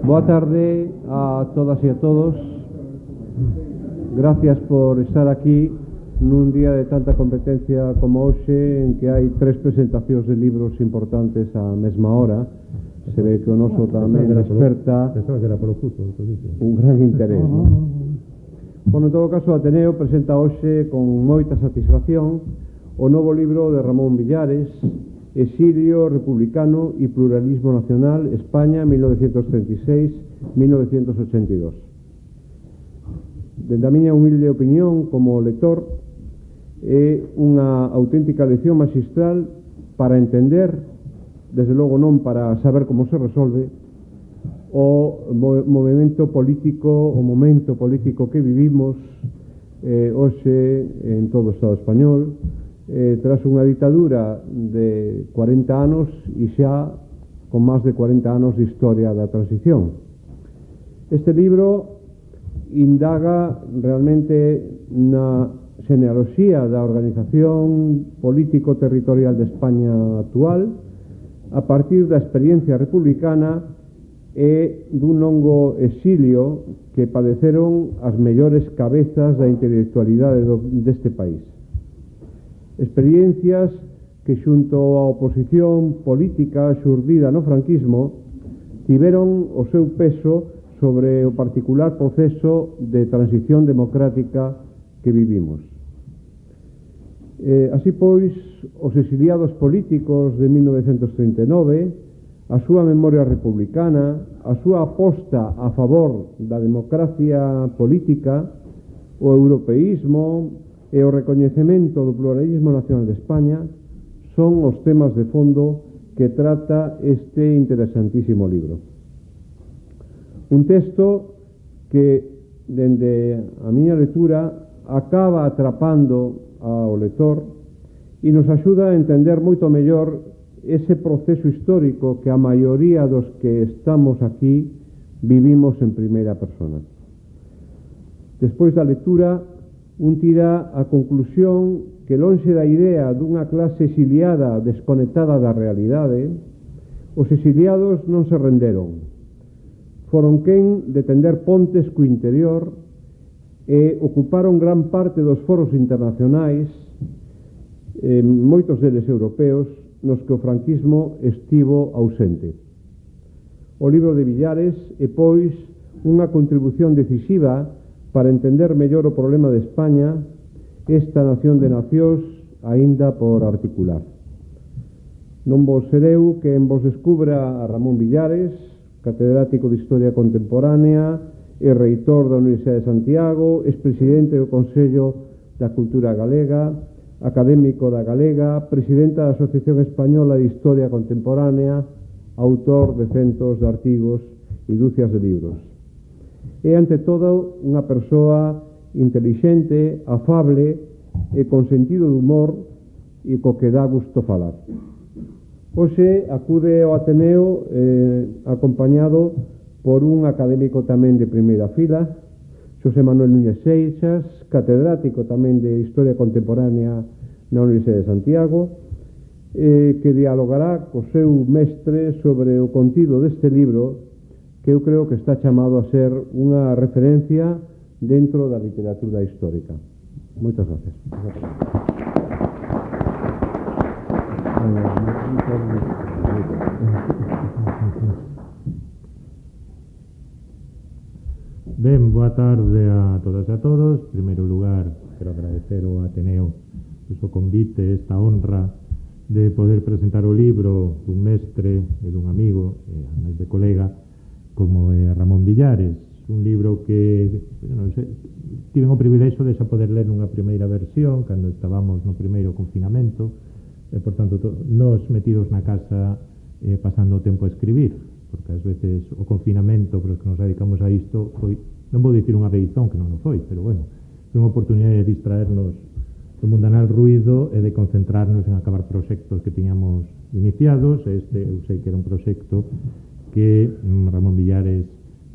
Boa tarde a todas e a todos. Gracias por estar aquí nun día de tanta competencia como hoxe, en que hai 3 presentacións de libros importantes á mesma hora. Se ve que o noso tamén desperta un gran interés, non? Bueno, en todo caso, Ateneo presenta hoxe con moita satisfacción o novo libro de Ramón Villares, Exilio republicano y pluralismo nacional, España, 1936-1982. Dende a miña humilde opinión como lector, é unha auténtica lección magistral para entender, desde logo non para saber como se resolve, o movimento político, o momento político que vivimos hoxe en todo o Estado español, tras unha ditadura de 40 anos e xa con máis de 40 anos de historia da transición. Este libro indaga realmente na xenealoxía da organización político-territorial de España actual a partir da experiencia republicana e dun longo exilio que padeceron as mellores cabezas da intelectualidade deste país. Experiencias que xunto á oposición política xurdida no franquismo tiveron o seu peso sobre o particular proceso de transición democrática que vivimos. Así pois, os exiliados políticos de 1939, a súa memoria republicana, a súa aposta a favor da democracia política, o europeísmo e o recoñecemento do pluralismo nacional de España son os temas de fondo que trata este interesantísimo libro. Un texto que, dende a miña lectura, acaba atrapando ao lector e nos axuda a entender moito mellor ese proceso histórico que a maioría dos que estamos aquí vivimos en primeira persona. Despois da lectura, un tira a conclusión que, lonxe da idea dunha clase exiliada desconectada da realidade, os exiliados non se renderon. Foron quen de tender pontes co interior e ocuparon gran parte dos foros internacionais, moitos deles europeos, nos que o franquismo estivo ausente. O libro de Villares é, pois, unha contribución decisiva para entender mellor o problema de España, esta nación de nacións aínda por articular. Non vos sereu que en vos descubra a Ramón Villares, catedrático de Historia Contemporánea e reitor da Universidade de Santiago, expresidente do Consello da Cultura Galega, académico da Galega, presidente da Asociación Española de Historia Contemporánea, autor de centos de artigos e dúcias de libros. É, ante todo, unha persoa intelixente, afable e con sentido de humor e co que dá gusto falar. Hoxe acude ao Ateneo acompañado por un académico tamén de primeira fila, Xosé Manuel Núñez Seixas, catedrático tamén de Historia Contemporánea na Universidade de Santiago, que dialogará co seu mestre sobre o contido deste libro, que eu creo que está chamado a ser unha referencia dentro da literatura histórica. Moitas gracias. Ben, boa tarde a todas e a todos. En primeiro lugar, quero agradecer ao Ateneo o convite, esta honra de poder presentar o libro dun mestre e dun amigo, a máis de colega, como é Ramón Villares. Un libro que, non sei, tiven o privilexio de xa poder ler nunha primeira versión, cando estábamos no primeiro confinamento, e, por tanto, nos metidos na casa pasando o tempo a escribir, porque ás veces o confinamento, para os que nos dedicamos a isto, foi, non vou dicir unha beizón, que non o foi, pero bueno, foi unha oportunidade de distraernos do mundanal ruido e de concentrarnos en acabar proxectos que tiñamos iniciados. Este, eu sei que era un proxecto que Ramón Villares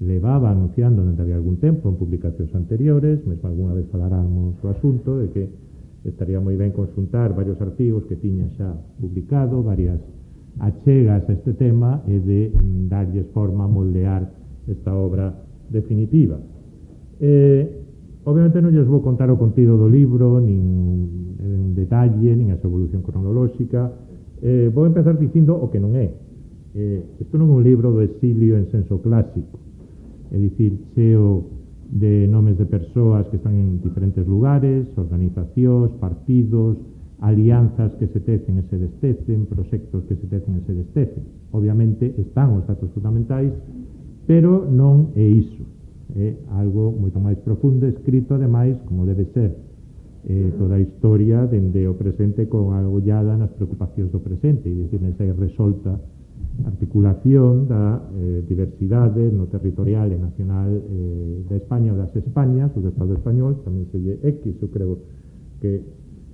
levaba anunciando dende había algún tempo en publicacións anteriores, mesmo algunha vez faláramos do asunto, de que estaría moi ben consultar varios artigos que tiña xa publicado, varias achegas a este tema e de darlles forma, moldear esta obra definitiva. Obviamente non lles vou contar o contido do libro, nin en detalle, nin a súa evolución cronolóxica. Vou empezar dicindo o que non é. Isto non é un libro do exilio en senso clásico, é dicir, cheo de nomes de persoas que están en diferentes lugares, organizacións, partidos, alianzas que se tecen e se destecen, proxectos que se tecen e se destecen. Obviamente están os datos fundamentais, pero non é iso. É algo moito máis profundo, escrito ademais, como debe ser, toda a historia dende o presente con agollada nas preocupacións do presente, e dicir, nesa resolta articulación da diversidade no territorial e nacional da España ou das Españas, ou do Estado español, tamén se lle X, eu creo que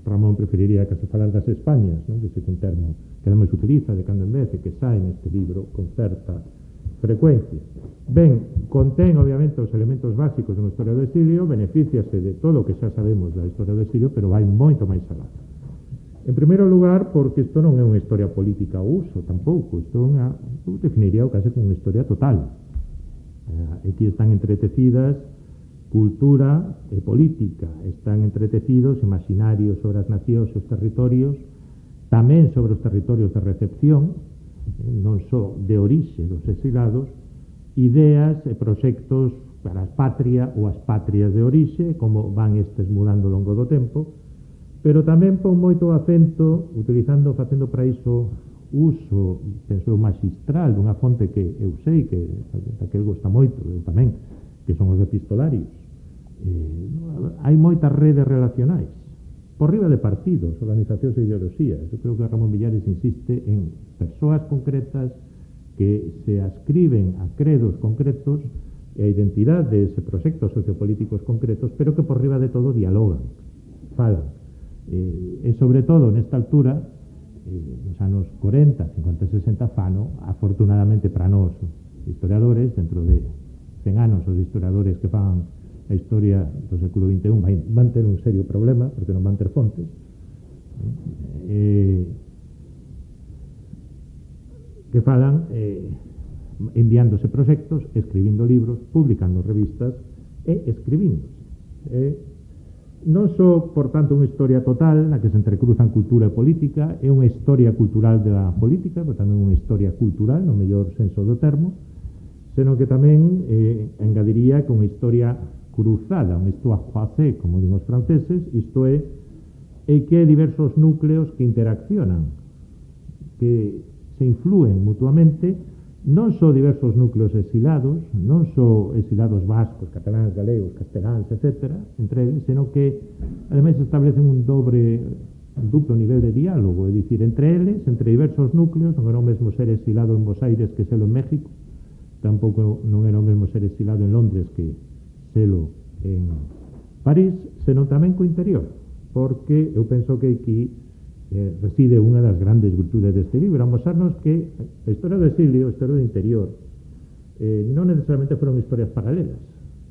Ramón preferiría que se falar das Españas, non? Que é un termo que ademais utiliza de cando en vez e que sai neste libro con certa frecuencia. Ben, contén obviamente os elementos básicos de unha historia do exilio, beneficiase de todo o que xa sabemos da historia do exilio, pero vai moito máis alá. En primeiro lugar, porque isto non é unha historia política ao uso, tampouco, isto é unha, eu definiría o case como unha historia total. Aquí están entretecidas cultura e política, están entretecidos imaginarios sobre as nacións e os territorios, tamén sobre os territorios de recepción, non só de orixe dos exilados, ideas e proxectos para a patria ou as patrias de orixe, como van estes mudando ao longo do tempo, pero tamén pon moito acento, facendo para iso uso, penso, magistral dunha fonte que eu sei que daquel gosta moito, eu tamén, que son os epistolarios. Hai moitas redes relacionais, por riba de partidos, organizacións e ideoloxías. Eu creo que Ramón Villares insiste en persoas concretas que se ascriben a credos concretos e a identidades e proxectos sociopolíticos concretos, pero que por riba de todo dialogan, falan. E sobre todo nesta altura, nos anos 40, 50 e 60, fano, afortunadamente para nós, historiadores, dentro de 100 anos os historiadores que fan a historia do século XXI van ter un serio problema, porque non van ter fontes, que falan enviándose proxectos, escribindo libros, publicando revistas e escribindo. Non só, por tanto, unha historia total na que se entrecruzan cultura e política, é unha historia cultural da política, pero tamén unha historia cultural, no mellor senso do termo, senón que tamén engadiría que unha historia cruzada, unha histoire croisée, como din os franceses, isto é que hai diversos núcleos que interaccionan, que se influen mutuamente, non só diversos núcleos exilados, non só exilados vascos, cataláns, galegos, casteláns, etc., entre eles, senón que, ademais, establecen un duplo nivel de diálogo, é dicir, entre eles, entre diversos núcleos, non era o mesmo ser exilado en Buenos Aires que selo en México, tampouco non era o mesmo ser exilado en Londres que selo en París, senón tamén co interior, porque eu penso que aquí reside unha das grandes virtudes deste libro, amosarnos que a historia do exilio, a historia do interior, non necesariamente foron historias paralelas.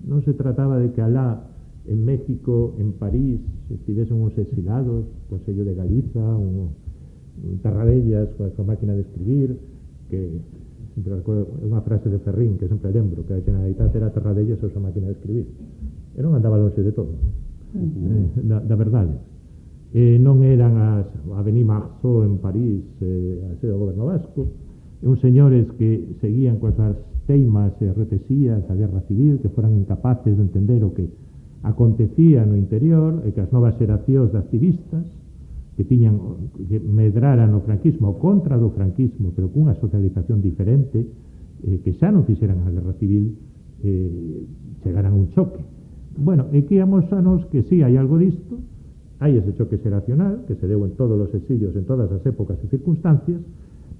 Non se trataba de que alá en México, en París, estivesen uns exilados, o Consello de Galiza, un Tarradellas coa súa máquina de escribir, que sempre recordo unha frase de Ferrín que sempre lembro, que a Generalitat era Tarradellas a súa máquina de escribir, e non andaba longe de todo, da verdade. Non eran a Avenue Marceau en París, a sede do goberno vasco, uns señores que seguían coas súas teimas e retesías a guerra civil, que foran incapaces de entender o que acontecía no interior, e que as novas xeracións de activistas que medraran o franquismo contra do franquismo, pero cunha socialización diferente, que xa non fixeran a guerra civil, chegaran a un choque. Bueno, e que amosanos que sí hai algo disto, hai ese choque xeracional que se deu en todos os exilios, en todas as épocas e circunstancias,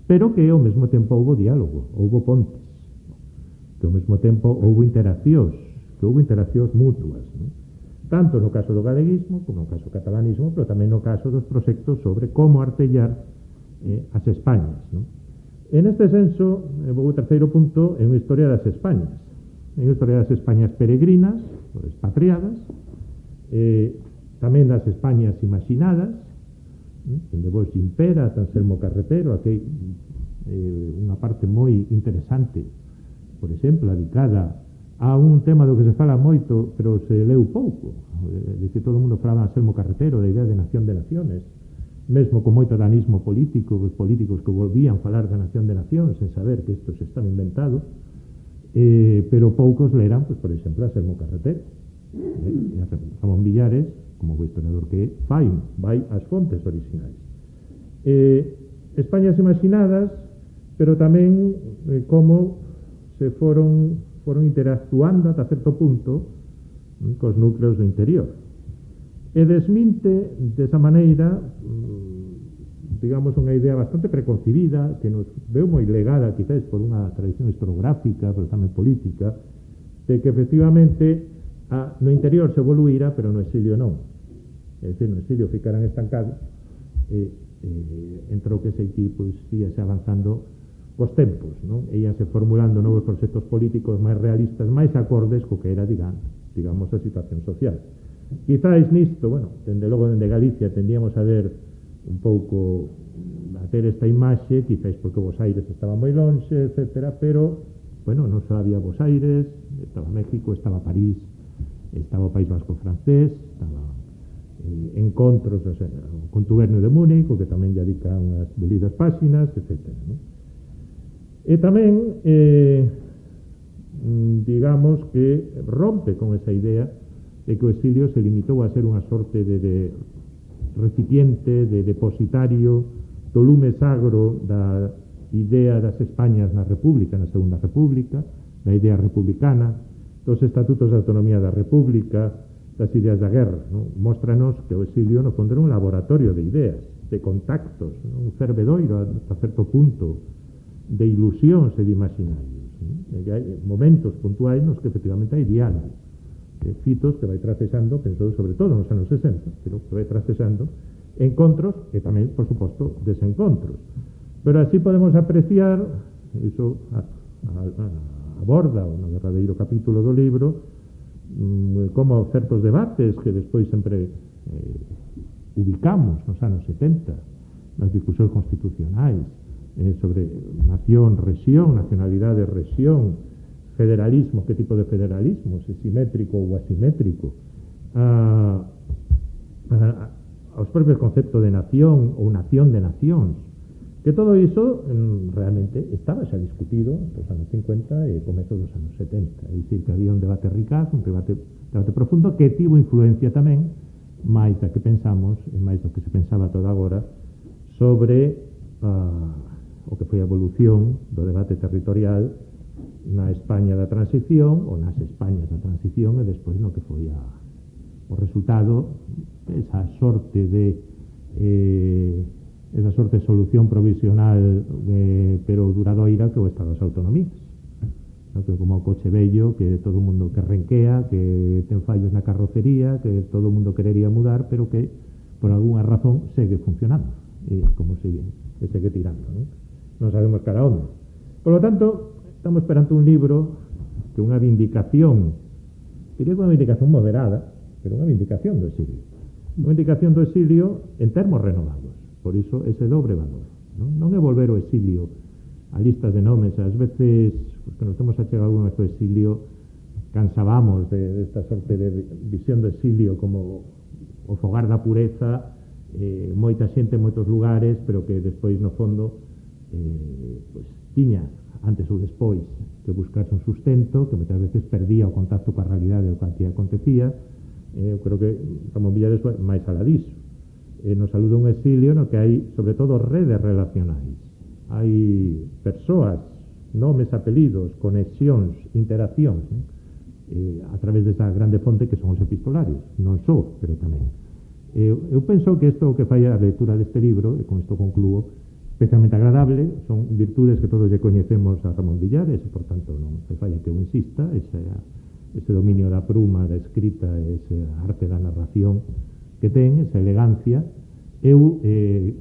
pero que ao mesmo tempo houbo diálogo, houbo pontes, que ao mesmo tempo houbo interaccións mutuas, non? Tanto no caso do galeguismo como no caso do catalanismo, pero tamén no caso dos proxectos sobre como artellar as Españas, non? En este senso, o terceiro punto é unha historia das Españas, é unha historia das Españas peregrinas ou expatriadas, tamén das Españas imaginadas, dende vos Impera, Anselmo Carretero, aquí hai unha parte moi interesante por exemplo, dedicada a un tema do que se fala moito, pero se leu pouco, de que todo o mundo falaba Anselmo Carretero, da idea de nación de naciones, mesmo con moito danismo político, os políticos que volvían a falar da nación de nacións, sen saber que isto se estaba inventado, pero poucos leran, pues, por exemplo, Anselmo Carretero. E Ramón Villares, como o historiador que vai ás fontes originais. Españas imaginadas, pero tamén como se foron interactuando ata certo punto cos núcleos do interior. E desminte desa maneira, digamos, unha idea bastante preconcibida que nos veu moi legada quizás por unha tradición historiográfica, pero tamén política, de que efectivamente no interior se evoluíra, pero no exilio non. É dicir, no exilio ficaran estancados, entrou que sei que pois íase avanzando cos tempos, non? Íase formulando novos proxectos políticos máis realistas, máis acordes co que era, digamos, a situación social. Quizáis nisto, bueno, dende logo dende Galicia tendíamos a ver un pouco a ter esta imaxe, quizáis porque Bos Aires estaba moi lonxe, etcétera, pero, bueno, non só había Bos Aires, estaba México, estaba París, estaba o País Vasco francés, estaba encontros, o sea, o contubernio de Múnich, que tamén lle dedica unhas belidas páxinas, etcétera, non? E tamén, digamos que rompe con esa idea de que o exilio se limitou a ser unha sorte de recipiente, de depositario do lume sagro da idea das Españas na República, na Segunda República, da idea republicana, dos estatutos de autonomía da República, das ideas da guerra, non? Móstranos que o exilio no fondo era un laboratorio de ideas, de contactos, non? Un fervedoiro a certo punto de ilusións e de imaginarios, non? Que hai momentos puntuais nos que efectivamente hai diálogo, fitos que vai tracesando, penso sobre todo nos anos 60, pero que vai tracesando encontros e tamén, por suposto, desencontros. Pero así podemos apreciar, iso aborda no derradeiro capítulo do libro, como certos debates que despois sempre ubicamos nos anos 70, nas discusións constitucionais, sobre nación, rexión, nacionalidade, rexión, federalismo, que tipo de federalismo, se simétrico ou asimétrico, aos propios conceptos de nación ou nación de nacións, que todo iso realmente estaba xa discutido nos anos 50 e comezo dos anos 70, é dicir, que había un debate ricaz, un debate profundo, que tivo influencia tamén, máis da que pensamos, e máis do que se pensaba toda agora, sobre o que foi a evolución do debate territorial na España da transición, ou nas Españas da transición, e despois no que foi o resultado, esa sorte de solución provisional pero duradoira que o Estado das Autonomías, no? Que como o coche vello que todo o mundo que renquea, que ten fallos na carrocería, que todo o mundo querería mudar, pero que por algunha razón segue funcionando e como segue tirando, non sabemos cara onde. Por lo tanto, estamos esperando un libro que unha vindicación, diría que unha vindicación moderada, pero unha vindicación do exilio. Unha vindicación do exilio en termos renovados. Por iso, ese dobre valor. Non é volver o exilio a listas de nomes. Ás veces, os que nos temos achegado algún do exilio, cansábamos desta sorte de visión do exilio como o fogar da pureza, moita xente en moitos lugares, pero que despois, no fondo, pues, tiña antes ou despois que buscarse un sustento, que moitas veces perdía o contacto coa realidade do que acontecía. Eu creo que Ramón Villares foi máis alá disso. Nos saluda un exilio no que hai, sobre todo, redes relacionais. Hai persoas, nomes, apelidos, conexións, interaccións, a través desa grande fonte que son os epistolarios. Non só, pero tamén. Eu penso que isto que fai a lectura deste libro, e con isto concluo, especialmente agradable, son virtudes que todos lle coñecemos a Ramón Villares, e, por tanto, non se falla que eu insista, ese dominio da pruma, da escrita, ese arte da narración que ten, esa elegancia. Eu,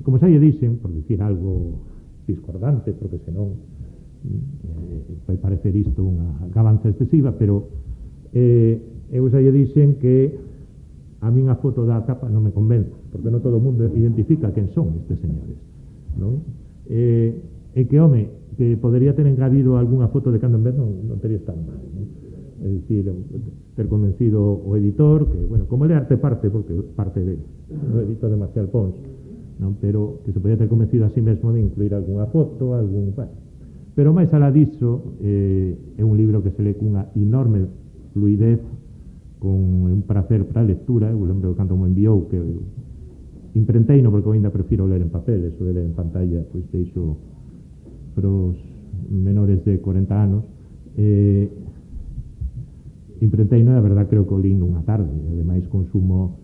como xa lle dixen, por dicir algo discordante, porque senón vai parecer isto unha gabanza excesiva, pero eu xa lle dixen que a min a foto da capa non me convence, porque non todo o mundo identifica quen son estes señores, non? E que, home, que podería ter engadido algunha foto de cando en vez non teria estado mal, non? É dicir, ter convencido o editor que, bueno, como ele arte parte, porque parte do editor de Marcial Pons, non? Pero que se podía ter convencido a sí mesmo de incluir algunha foto, bueno. Pero máis alá disso, é un libro que se lee cunha enorme fluidez, con un prazer para a lectura. Eu lembro cando me enviou que imprenteino, porque eu ainda prefiro ler en papel, eso de ler en pantalla pois deixo pros menores de 40 anos, imprenteino, e a verdad creo que o lín nunha tarde, e ademais consumo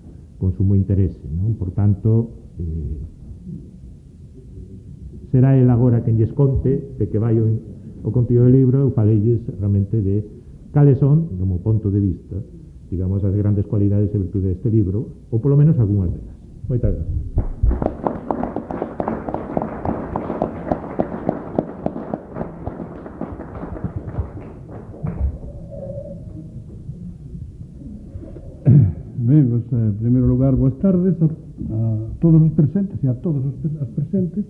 interese, non? Por tanto, será el agora quen lles conte de que vai o contido do libro. Eu faleilles realmente de cales son, como ponto de vista, digamos, as grandes cualidades e virtudes deste libro, ou polo menos algunhas delas. Moitas gracias. Ben, pues, en primeiro lugar, boas tardes a todos os presentes e a todas as presentes.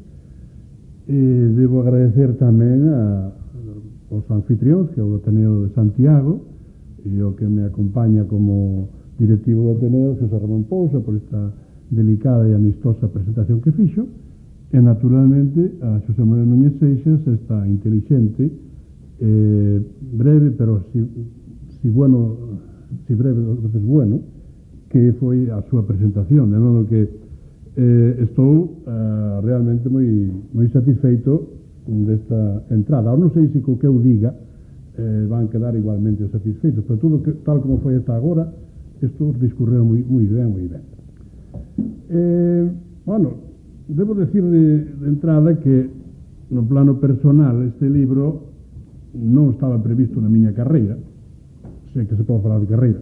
Debo agradecer tamén aos anfitrións, que é o Ateneo de Santiago, e o que me acompaña como directivo do Ateneo, Xosé Ramón Pousa, por esta delicada e amistosa presentación que fixo, e naturalmente a Xosé Manuel Núñez Seixas, esta inteligente, breve, pero si breve, veces bueno, que foi a súa presentación, de modo que estou realmente moi satisfeito desta entrada. Non sei se co que eu diga van quedar igualmente satisfeitos, pero todo tal como foi hasta agora, isto discurreu moi ben, moi ben. Bueno, debo decir de entrada que no plano personal este libro non estaba previsto na miña carreira, sei que se pode falar de carreira,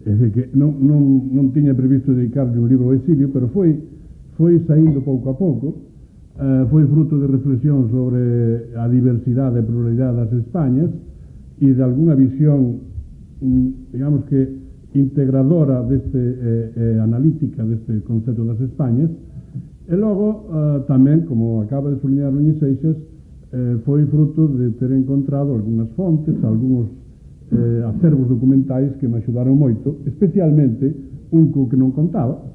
é dicir que non tiña previsto dedicarle un libro ao exilio, pero foi saindo pouco a pouco, foi fruto de reflexión sobre a diversidade e pluralidade das Españas e de algunha visión, digamos que integradora analítica deste concepto das Españas, e logo tamén, como acaba de sublinhar Núñez Seixas, foi fruto de ter encontrado algunhas fontes, algúns acervos documentais que me axudaron moito, especialmente un co que non contaba,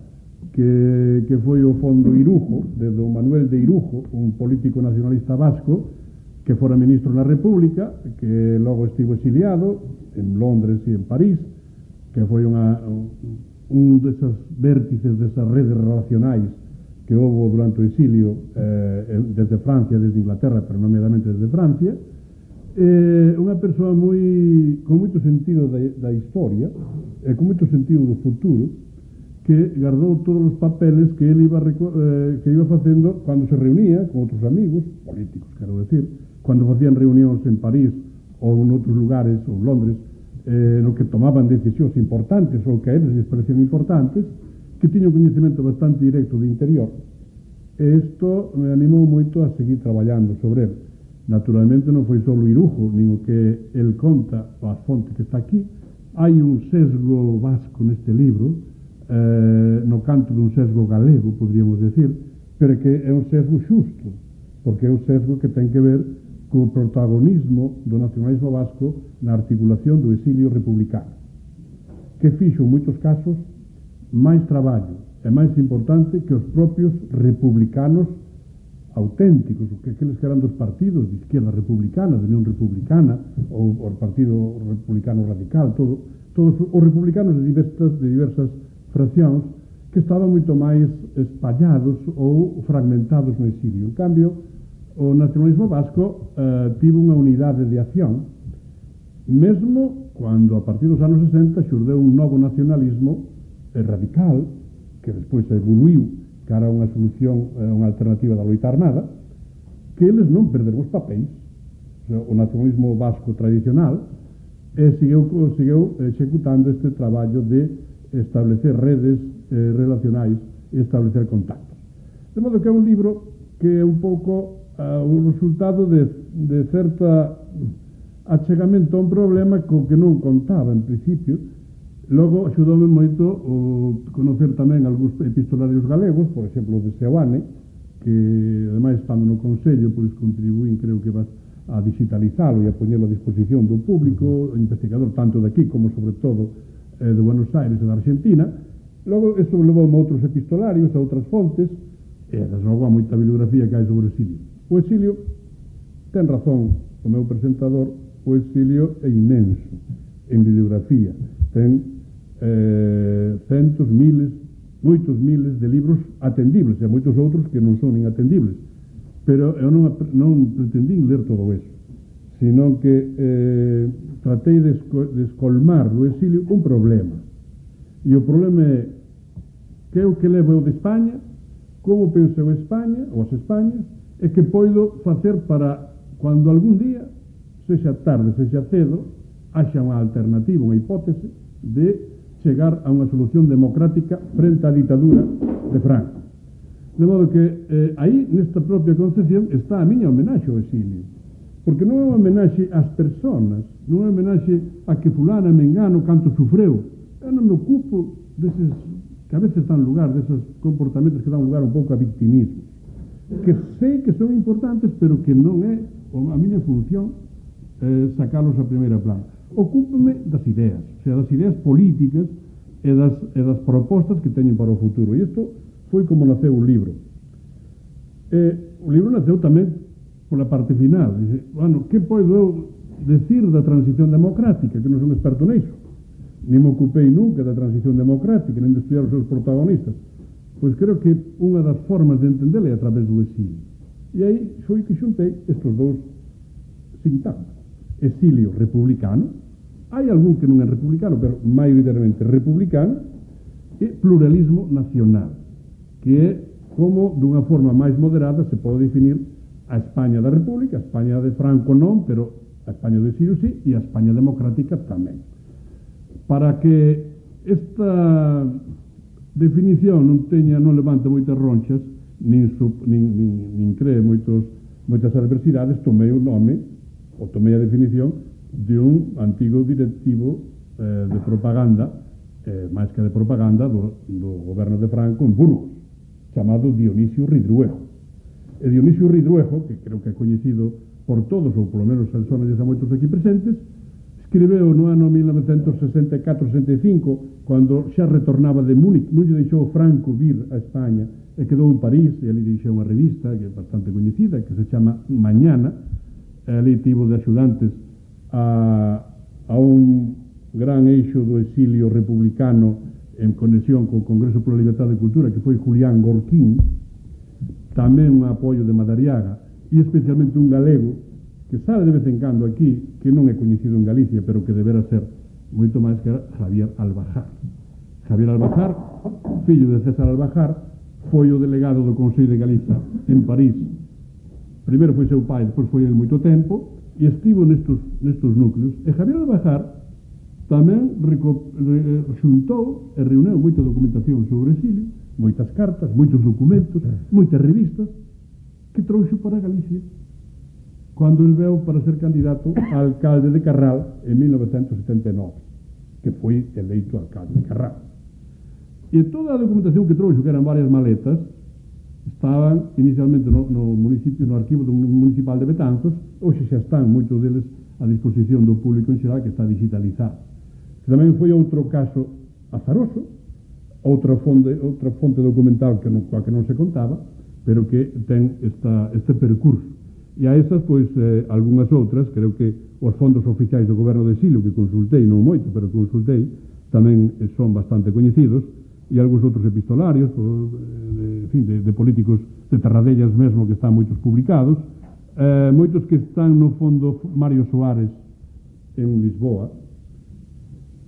que foi o Fondo Irujo, de don Manuel de Irujo, un político nacionalista vasco que fora ministro na República, que logo estivo exiliado en Londres e en París, que foi un desas vértices desas redes relacionais que houve durante o exilio desde Francia, desde Inglaterra, pero nomeadamente desde Francia. Unha persoa con moito sentido da historia e con moito sentido do futuro, que guardou todos os papeles que ele iba facendo cando se reunía con outros amigos políticos, quero decir, cando facían reunións en París ou en outros lugares, ou en Londres, no que tomaban decisións importantes ou que a eles les parecían importantes, que tiña un coñecemento bastante directo do interior. E isto me animou moito a seguir traballando sobre ele. Naturalmente non foi só o Irujo, nin o que el conta, a fonte que está aquí. Hai un sesgo vasco neste libro, no canto dun sesgo galego, podríamos decir, pero que é un sesgo xusto, porque é un sesgo que ten que ver co protagonismo do nacionalismo vasco na articulación do exilio republicano, que fixo en moitos casos máis traballo e máis importante que os propios republicanos auténticos, que aqueles que eran dos partidos de izquierda republicana, de Unión Republicana, ou o Partido Republicano Radical, todos os republicanos de diversas fraccións que estaban moito máis espallados ou fragmentados no exilio. En cambio, o nacionalismo vasco tivo unha unidade de acción, mesmo cando a partir dos anos 60 xurdeu un novo nacionalismo radical, que despois evoluiu cara a unha solución, unha alternativa da loita armada, que eles non perderon os papéis. O nacionalismo vasco tradicional seguiu executando este traballo de establecer redes relacionais e establecer contactos. De modo que é un libro que é un pouco o resultado de certa achegamento a un problema co que non contaba en principio. Logo axudoume moito o conocer tamén algúns epistolarios galegos, por exemplo, de Seoane, que ademais estando no Consello, pois contribuín, creo que vas a digitalizalo e a poñelo a disposición do público, investigador tanto de aquí como sobre todo de Buenos Aires e da Argentina. Logo, isto levou a outros epistolarios, a outras fontes, e desde logo a moita bibliografía que hai sobre o exilio. O exilio, ten razón o meu presentador, o exilio é inmenso en bibliografía. Ten centos, miles, moitos miles de libros atendibles, e moitos outros que non son inatendibles. Pero eu non pretendín ler todo eso, sino que tratei de escolmar do exilio un problema. E o problema é que é o que levo eu de España, como pensou España, ou as Españas, e que poido facer para, cando algún día, sexa tarde, sexa cedo, haxa unha alternativa, unha hipótese de chegar a unha solución democrática frente á ditadura de Franco. De modo que aí, nesta propia concepción, está a miña homenaxe ao exilio. Porque non é unha homenaxe ás persoas, non é unha homenaxe a que fulana, mengano, canto sufreu. Eu non me ocupo deses, que a veces dan lugar, deses comportamentos que dan lugar un pouco a victimismo. Que sei que son importantes, pero que non é a miña función sacalos a primeira plana. Ocúpome das ideas, o sea, das ideas políticas e das propostas que teñen para o futuro. E isto foi como naceu o libro. O libro naceu tamén pola parte final. Dice, bueno, que podo eu decir da transición democrática, que non son experto nisso? Nin me ocupei nunca da transición democrática, nin de estudiar os seus protagonistas. Pois creo que unha das formas de entendela é a través do exilio. E aí foi que xuntei estes dous sintagmas. Exilio republicano, hai algún que non é republicano, pero maioritariamente republicano, e pluralismo nacional, que é como dunha forma máis moderada se pode definir a España da República, a España de Franco non, pero a España do exilio sí, e a España democrática tamén. Para que esta definición non levante moitas ronchas, nin cree moitas adversidades, tomei o nome, ou tomei a definición de un antigo directivo de propaganda, máis que de propaganda, do goberno de Franco en Burgos, chamado Dionisio Ridruejo. E Dionisio Ridruejo, que creo que é coñecido por todos, ou polo menos sonalles a moitos aquí presentes, escribeu no ano 1964-65, cando xa retornaba de Múnich, non lle deixou Franco vir a España, e quedou en París, e ali deixou unha revista que é bastante coñecida, que se chama Mañana, e ali tivo de axudantes a un gran eixo do exilio republicano en conexión co Congreso pola Libertade e Cultura, que foi Julián Gorquín, tamén un apoio de Madariaga, e especialmente un galego, que sale de vez en cando aquí, que non é coñecido en Galicia, pero que debera ser moito máis, que era Javier Albajar. Javier Albajar, fillo de César Albajar, foi o delegado do Consello de Galiza en París. Primeiro foi seu pai, depois foi el moito tempo, e estivo nestos núcleos. E Javier Albajar tamén xuntou e reuneu moita documentación sobre o exilio, moitas cartas, moitos documentos, moitas revistas, que trouxo para Galicia cando el veu para ser candidato a alcalde de Carral en 1979, que foi eleito alcalde de Carral. E toda a documentación que trouxo, que eran varias maletas, estaban inicialmente no municipio, no arquivo municipal de Betanzos. Hoxe xa están moitos deles a disposición do público en xeral, que está digitalizado. Tamén foi outro caso azaroso, outra fonte documental coa que non se contaba, pero que ten este percurso. E a esas, pois, algunhas outras, creo que os fondos oficiais do goberno de exilio, que consultei, non moito, pero consultei, tamén son bastante coñecidos, e algúns outros epistolarios, de políticos de Terradellas mesmo, que están moitos publicados, moitos que están no fondo Mario Soares en Lisboa,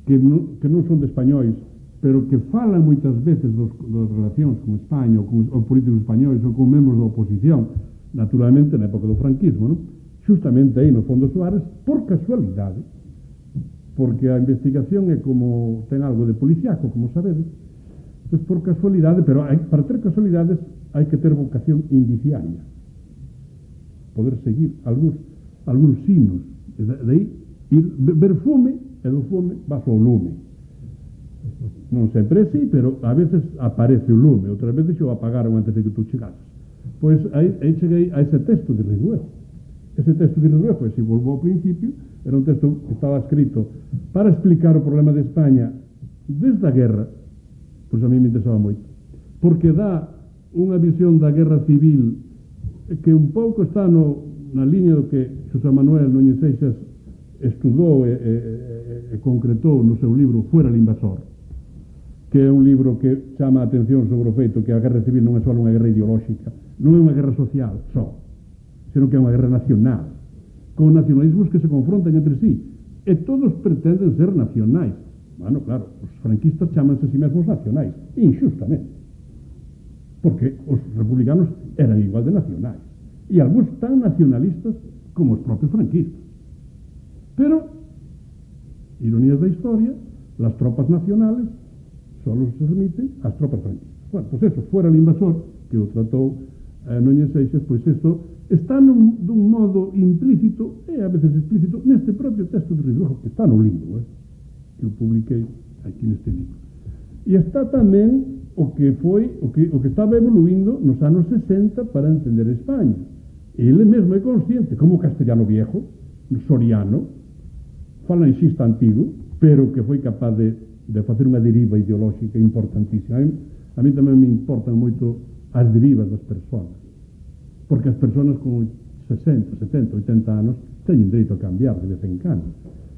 que non son de españois, pero que falan moitas veces das relacións con España, ou con políticos españois, ou con membros da oposición, naturalmente na época do franquismo, non? Justamente aí no fondo Soares, por casualidade, porque a investigación é como ten algo de policiaco, como sabedes, pues por casualidade, pero para ter casualidades hai que ter vocación indiciaria, poder seguir algúns signos, de aí ir ver fume, e do fume vas ao lume. Non sempre é así, pero a veces aparece o lume, outras veces xo apagaron antes de que tú chegases. Pois aí cheguei a ese texto de Riduejo. Ese texto de Riduejo, se volvo ao principio, era un texto que estaba escrito para explicar o problema de España desde a guerra, pois a mí me interesaba moito, porque dá unha visión da guerra civil que un pouco está na liña do que Xosé Manuel Núñez Seixas estudou e concretou no seu libro Fuera el invasor, que é un libro que chama a atención sobre o feito que a guerra civil non é só unha guerra ideolóxica, non é unha guerra social só, senón que é unha guerra nacional, con nacionalismos que se confrontan entre sí, e todos pretenden ser nacionais. Bueno, claro, os franquistas chamanse a si mesmos nacionais, injustamente, porque os republicanos eran igual de nacionais, e algúns tan nacionalistas como os propios franquistas. Pero, ironías da historia, las tropas nacionales solo se remiten ás tropas franquistas. Bueno, pues eso, Fuera el invasor, que o tratou Núñez Seixas, pois isto está dun modo implícito e a veces explícito neste propio texto de Riduejo, que está no libro, que eu publiquei aquí neste libro. E está tamén o que estaba evoluindo nos anos 60 para entender España. Ele mesmo é consciente, como o castellano viejo, Soriano, falanxista antigo, pero que foi capaz de facer unha deriva ideolóxica importantísima. A mí tamén me importan moito as derivas das persoas, porque as persoas con 60, 70, 80 anos teñen dereito a cambiar de vez en cando.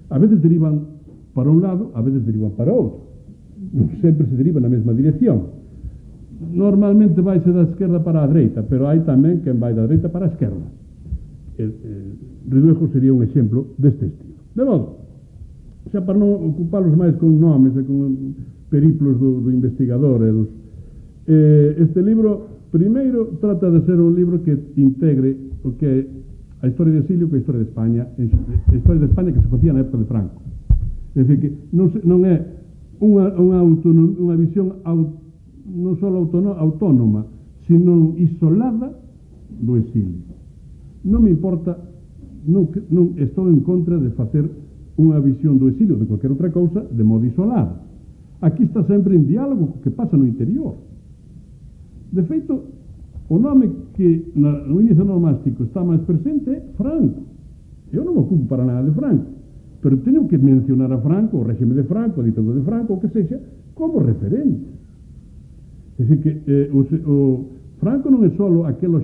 A veces derivan para un lado, a veces derivan para outro. Non sempre se deriva na mesma dirección. Normalmente vaise da esquerda para a dereita, pero hai tamén quen vai da dereita para a esquerda. Riduejo sería un exemplo deste estilo. De modo, xa para non ocupalos máis con nomes e con periplos do investigador este libro, primeiro, trata de ser un libro que integre o que é a historia de exilio coa historia de España, a historia de España que se facía na época de Franco. É dicir, que non é unha visión non só autónoma, sino isolada do exilio. Non me importa, non estou en contra de facer unha visión do exilio de cualquier outra cousa de modo isolado. Aquí está sempre en diálogo co que pasa no interior. De feito, o nome que no índice nomástico está máis presente é Franco. Eu non me ocupo para nada de Franco, pero teño que mencionar a Franco, o réxime de Franco, a ditadura de Franco, o que sexa, como referente. É dicir que o Franco non é só aquela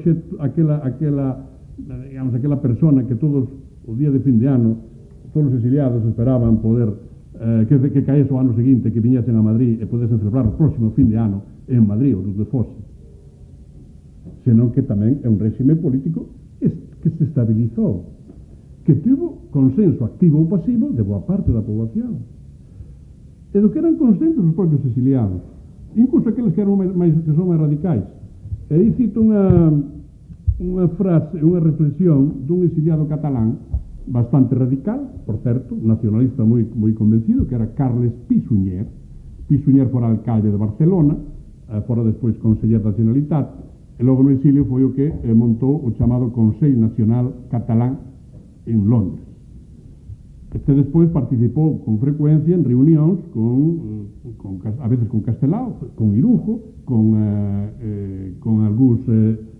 persona que todos o día de fin de ano todos os exiliados esperaban poder que caese o ano seguinte, que viñesen a Madrid e podesen celebrar o próximo fin de ano en Madrid, ou donde fose, senón que tamén é un réxime político que se estabilizou, que tivo consenso activo ou pasivo de boa parte da poboación, e do que eran conscientes os propios exiliados, incluso aqueles que son máis radicais. E aí cito unha frase, unha reflexión dun exiliado catalán bastante radical, por certo, nacionalista moi convencido, que era Carles Pi-Sunyer. Pi-Sunyer fora alcalde de Barcelona, fora despois conseller da Generalitat, e logo no exilio foi o que montou o chamado Consello Nacional Catalán en Londres. Este despois participou con frecuencia en reunións a veces con Castelao, con Irujo, con algúns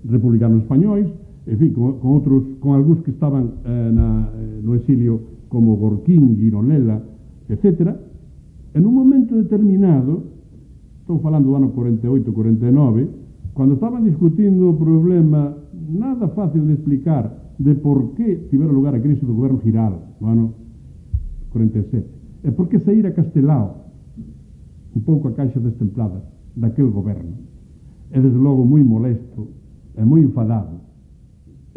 republicanos españois, en fin, con algúns que estaban no exilio como Gorquín, Gironella, etc. En un momento determinado, estou falando do ano 48-49, cando estaban discutindo o problema nada fácil de explicar de por que tivera lugar a crise do goberno Giral no ano 47, e por que saíra Castelao un pouco a caixa destemplada daquel goberno, e desde logo moi molesto e moi enfadado.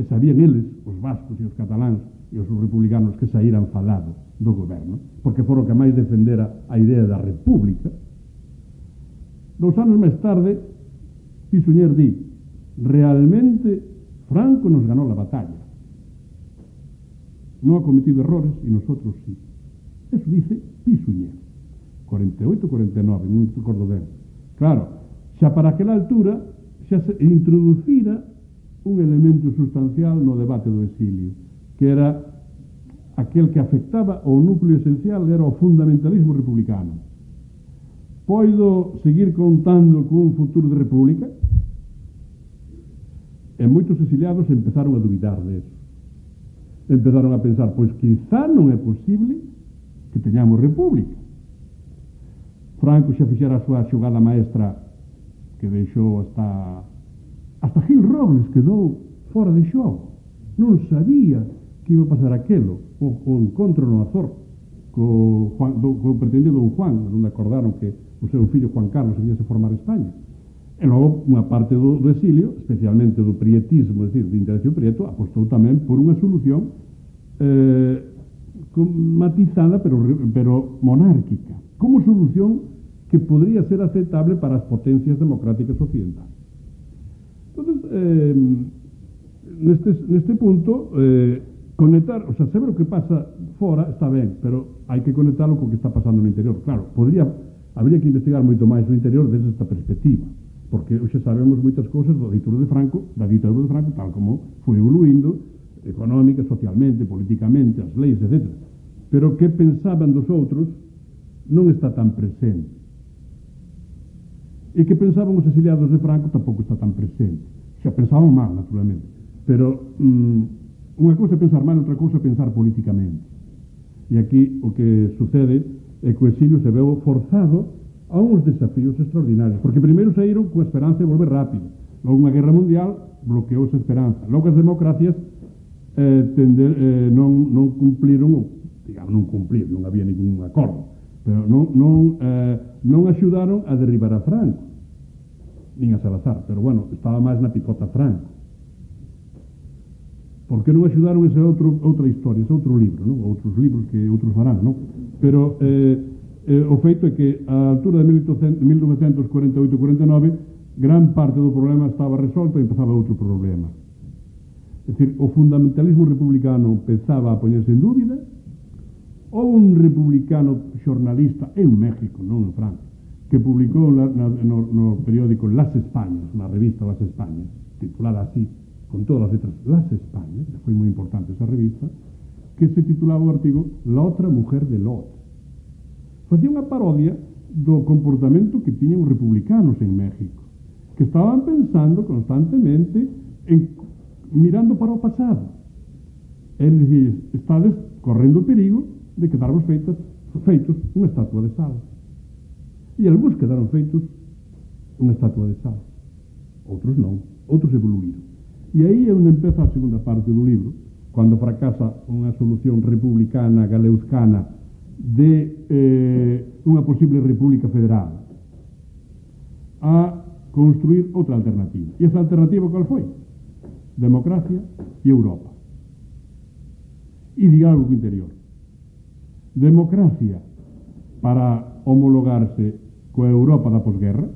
E sabían eles, os vascos e os cataláns e os republicanos, que saíran enfadados do goberno, porque foron que máis defendera a idea da república. 2 anos máis tarde, Pi-Sunyer di: realmente Franco nos ganó la batalla. No ha cometido errores y nosotros sí. Eso dice Pi-Sunyer. 48-49, non recordo ben. Claro, xa para aquela altura xa se introducira un elemento sustancial no debate do exilio, que era aquel que afectaba o núcleo esencial, era o fundamentalismo republicano. Poido seguir contando con un futuro de república? E moitos exiliados empezaron a duvidar de eso. Empezaron a pensar, pois quizá non é posible que teñamos república. Franco xa fixera a súa xogada maestra que deixou hasta Gil Robles quedou fora de xogo. Non sabía que iba a pasar aquelo. O encontro no Azor co pretendido don Juan, onde acordaron que o seu fillo Juan Carlos había se formar a España. E logo, unha parte do exilio, especialmente do prietismo, é dicir, de Interacción Prieto, apostou tamén por unha solución matizada, pero monárquica, como solución que podría ser aceptable para as potencias democráticas occidentales. Entonces, neste punto, conectar, o sea, saber o que pasa fora está ben, pero hai que conectalo co que está pasando no interior. Claro, habría que investigar moito máis no interior desde esta perspectiva, porque hoxe sabemos moitas cousas da ditadura de Franco, tal como foi evoluindo económica, socialmente, políticamente, as leis, etc. Pero que pensaban dos outros non está tan presente. E que pensaban os exiliados de Franco tampouco está tan presente. Xa pensaban mal, naturalmente. Pero unha cousa é pensar mal, outra cousa é pensar políticamente. E aquí o que sucede é que o exilio se veu forzado a uns desafíos extraordinarios, porque primeiro saíron coa esperanza de volver rápido, logo unha guerra mundial bloqueou esa esperanza, logo as democracias non cumpliron, digamos, non había ningún acordo, pero non axudaron a derribar a Franco, nin a Salazar, pero bueno, estaba máis na picota Franco. Por que non axudaron esa outra historia, ese outro libro, non? Outros libros que outros farán, non? Pero o feito é que a altura de 1948-49 gran parte do problema estaba resolto e empezaba outro problema. É dicir, o fundamentalismo republicano empezaba a poñerse en dúbida. Houve un republicano xornalista en México, non en Francia, que publicou no periódico Las Españas, na revista Las Españas, titulada así, con todas as letras, Las Españas, foi moi importante esa revista, que se titulaba o artigo La otra mujer de Lot. Facía unha parodia do comportamento que tiñan os republicanos en México, que estaban pensando constantemente mirando para o pasado. Eles dicían, estades correndo o perigo de quedarvos feitos unha estatua de sal. E algúns quedaron feitos unha estatua de sal. Outros non, outros evoluíron. E aí é onde empeza a segunda parte do libro, cando fracasa unha solución republicana, galeuzcana, de unha posible república federal, a construir outra alternativa. E esa alternativa qual foi? Democracia e Europa. E diálogo interior. Democracia para homologarse coa Europa da posguerra,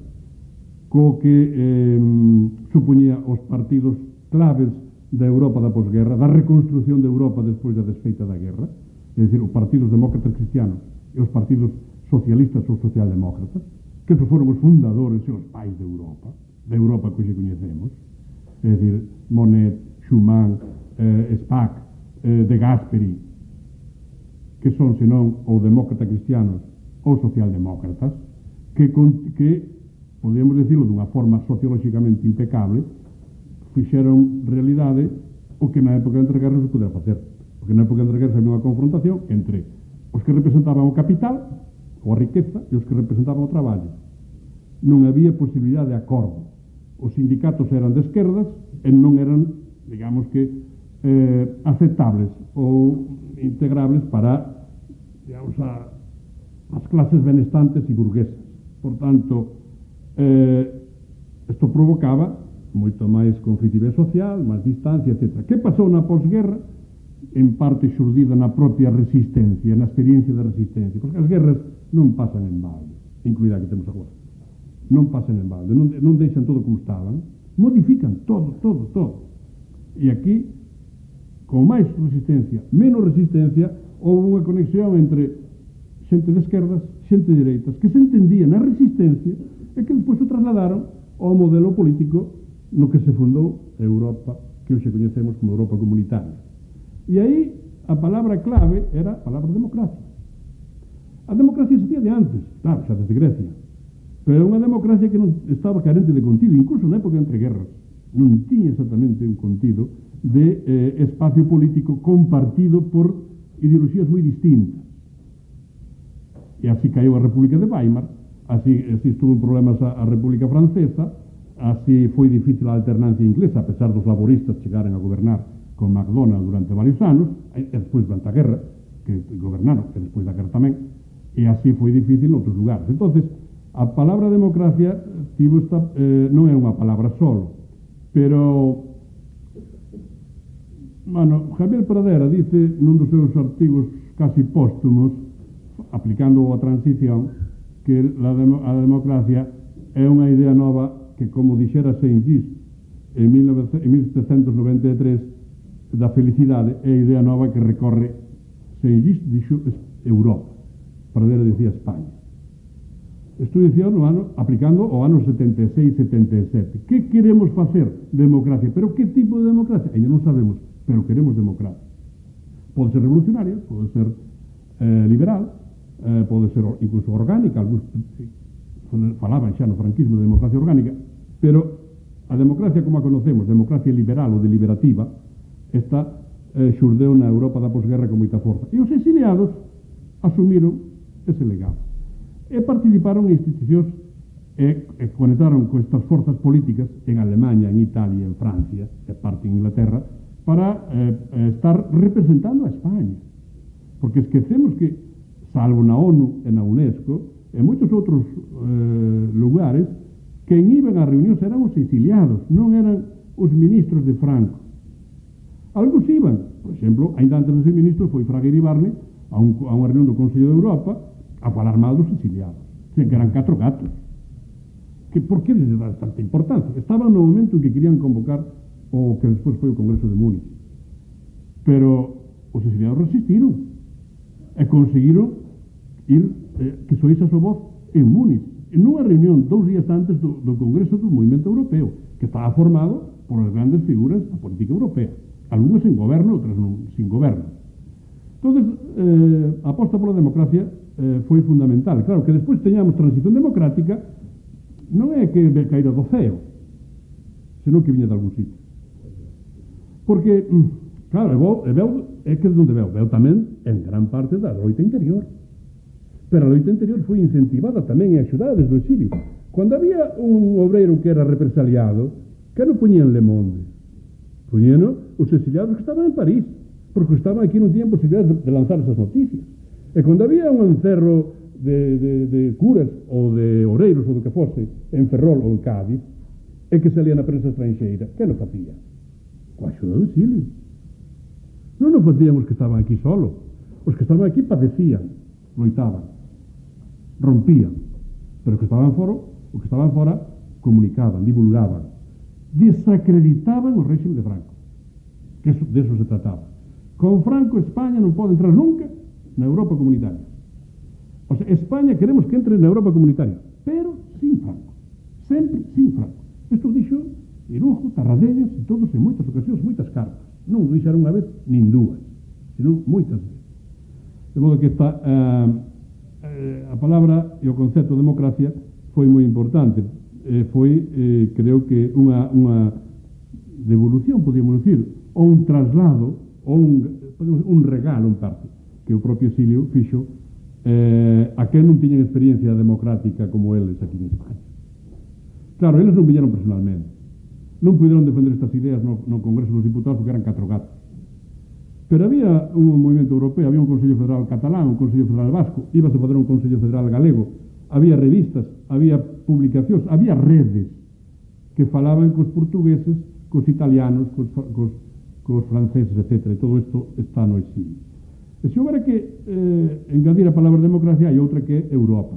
co que supoñía os partidos claves da Europa da posguerra, da reconstrucción de Europa despois da desfeita da guerra, é dicir, os partidos demócratas cristianos e os partidos socialistas ou socialdemócratas, que foron os fundadores e os pais da Europa que hoxe coñecemos, é dicir, Monet, Schumann, Spaak, De Gasperi, que son, senón, ou demócratas cristianos ou socialdemócratas, que podemos decirlo dunha forma sociolóxicamente impecable, fixeron realidade o que na época de entreguerras se pudera facer. Porque na época de entreguerras había unha confrontación entre os que representaban o capital, ou a riqueza, e os que representaban o traballo. Non había posibilidade de acordo. Os sindicatos eran de esquerdas e non eran, digamos que, aceptables ou integrables para, digamos, as clases benestantes e burguesas. Por tanto, isto provocaba moito máis conflitividade social, máis distancia, etc. Que pasou na posguerra? En parte xurdida na propia resistencia, na experiencia da resistencia, porque as guerras non pasan en balde, incluída a que temos agora. Non pasan en balde, non deixan todo como estaban, modifican todo. E aquí, con máis resistencia, menos resistencia, houve unha conexión entre xente de esquerdas, xente de dereitas, que se entendía na resistencia e que despois o trasladaron ao modelo político no que se fundou a Europa, que hoxe coñecemos como Europa comunitaria. E aí a palabra clave era a palabra democracia. A democracia existía de antes, claro, xa desde Grecia, pero unha democracia que non estaba carente de contido, incluso na época entre guerras. non tiña exactamente un contido de espacio político compartido por ideoloxías moi distintas. E así caeu a República de Weimar, así estuvo en problemas a República Francesa, así foi difícil a alternancia inglesa, a pesar dos laboristas chegaren a gobernar con MacDonald durante varios anos, e despois durante a guerra, que gobernaron, e despois da guerra tamén, e así foi difícil noutros lugares. Entonces, a palabra democracia tivo esta, non é unha palabra solo, pero Javier Pradera dice nun dos seus artigos casi póstumos, aplicando a transición, que a democracia é unha idea nova que, como dixera Saint-Just en 1793, da felicidade, é a idea nova que recorre. Saint-Just dixo Europa, Pradera dicía España. Estou dicindo aplicando o ano 76-77. Que queremos facer? Democracia. Pero que tipo de democracia? Ainda non sabemos, pero queremos democracia. Pode ser revolucionaria, pode ser liberal, pode ser incluso orgánica, algúns falaban xa no franquismo de democracia orgánica, pero a democracia como a conocemos, democracia liberal ou deliberativa, esta xurdeu na Europa da posguerra con moita forza. E os exiliados asumiron ese legado. E participaron en institucións e conectaron con estas forzas políticas en Alemanha, en Italia, en Francia, e parte en Inglaterra, para estar representando a España. Porque esquecemos que, salvo na ONU e na UNESCO, e moitos outros lugares, quen iban a reunións eran os exiliados, non eran os ministros de Franco. Algúns iban, por exemplo, ainda antes de ser ministro, foi Fraga Iribarne a unha reunión do Consello de Europa a falar mal dos exiliados, que eran 4 gatos. Por que les dá tanta importancia? Estaban no momento en que querían convocar o que despois foi o Congreso de Múnich. Pero os exiliados resistiron e conseguiron que soíse a súa voz en Múnich, en unha reunión 2 días antes do Congreso do Movimento Europeo, que estaba formado por as grandes figuras da política europea, algunhas en goberno, outras non sin goberno. Entonces, a aposta pola democracia foi fundamental. Claro, que despois teñamos transición democrática non é que caíra do ceo, senón que viña de algún sitio. Porque, claro, é que de onde veo tamén en gran parte da loita interior. Pero a loita interior foi incentivada tamén e axudada desde o exilio. Cando había un obreiro que era represaliado, que non poñían Le Monde? Poñían os exiliados que estaban en París, porque estaban aquí non tiñan posibilidades de lanzar esas noticias. E cando había un encerro de curas ou de obreiros ou do que fose en Ferrol ou en Cádiz, e que salía na prensa estranxeira, que non facía? Coa axuda do exilio. Non o facían os que estaban aquí solo. Os que estaban aquí padecían, loitaban, rompían, pero os que estaban fora comunicaban, divulgaban, desacreditaban o réxime de Franco, que de eso se trataba. Con Franco España non pode entrar nunca na Europa comunitaria. O sea, España queremos que entre na Europa comunitaria, pero sin Franco, sempre sin Franco. Isto dixo Irujo, Tarradellas e todos en moitas ocasións, moitas cartas. Non o dixeron unha vez, nin dúas, senón moitas veces. De modo que a palabra e o concepto de democracia foi moi importante. Foi, creo que, unha devolución, podíamos dicir, ou un traslado, ou un regalo, en parte, que o propio exilio fixo a que non tiñan experiencia democrática como eles aquí en España. Claro, eles non viñeron personalmente. Non puderon defender estas ideas no Congreso dos Diputados porque eran 4 gatos. Pero había un movimento europeo, había un Consello Federal catalán, un Consello Federal vasco, íbase a fazer un Consello Federal galego, había revistas, había publicacións, había redes que falaban cos portugueses, cos italianos, cos franceses, etc. E todo isto está no exilio. E se houbera que engadir a palabra democracia, hai outra que é Europa.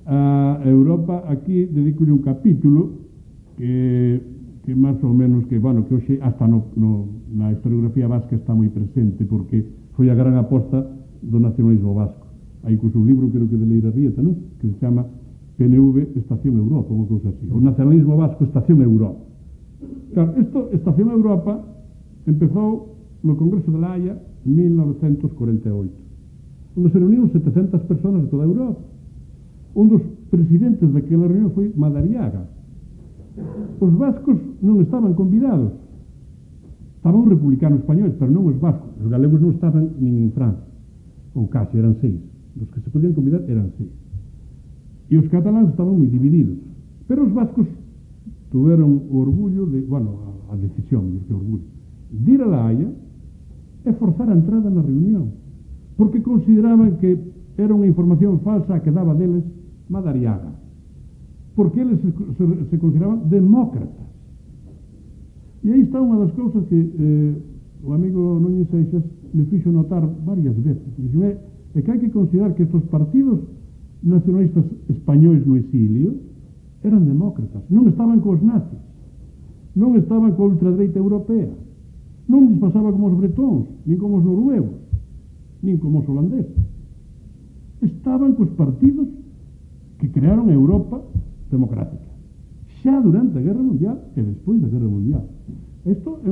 A Europa, aquí dedico un capítulo que máis ou menos que hoxe hasta na historiografía vasca está moi presente, porque foi a gran aposta do nacionalismo vasco. Hai incluso un libro, creo que de Leira Rieta, non? Que se chama PNV Estación Europa, unha cousa así. O nacionalismo vasco Estación Europa. Claro, Estación Europa empezou no Congreso de La Haya en 1948, onde se reuniron 700 personas de toda Europa. Un dos presidentes daquela reunión foi Madariaga. Os vascos non estaban convidados. Estaban os republicanos españoles, pero non os vascos. Os galegos non estaban nin en Francia. Ou casi, eran 6. Os que se podían convidar eran 6. E os cataláns estaban moi divididos. Pero os vascos tuveron o orgullo de, bueno, a decisión, mellor que orgullo, de ir a La Haya e forzar a entrada na reunión, porque consideraban que era unha información falsa que daba deles Madariaga, porque eles se consideraban demócratas. E aí está unha das cousas que o amigo Núñez Seixas me fixo notar varias veces. Dixo, é que hai que considerar que estes partidos nacionalistas españois no exilio eran demócratas, non estaban cos nazis, non estaban coa ultradereita europea, non lles pasaba como os bretóns, nin como os noruegos, nin como os holandeses. Estaban cos partidos que crearon a Europa democrática, xa durante a Guerra Mundial e despois da Guerra Mundial. Isto é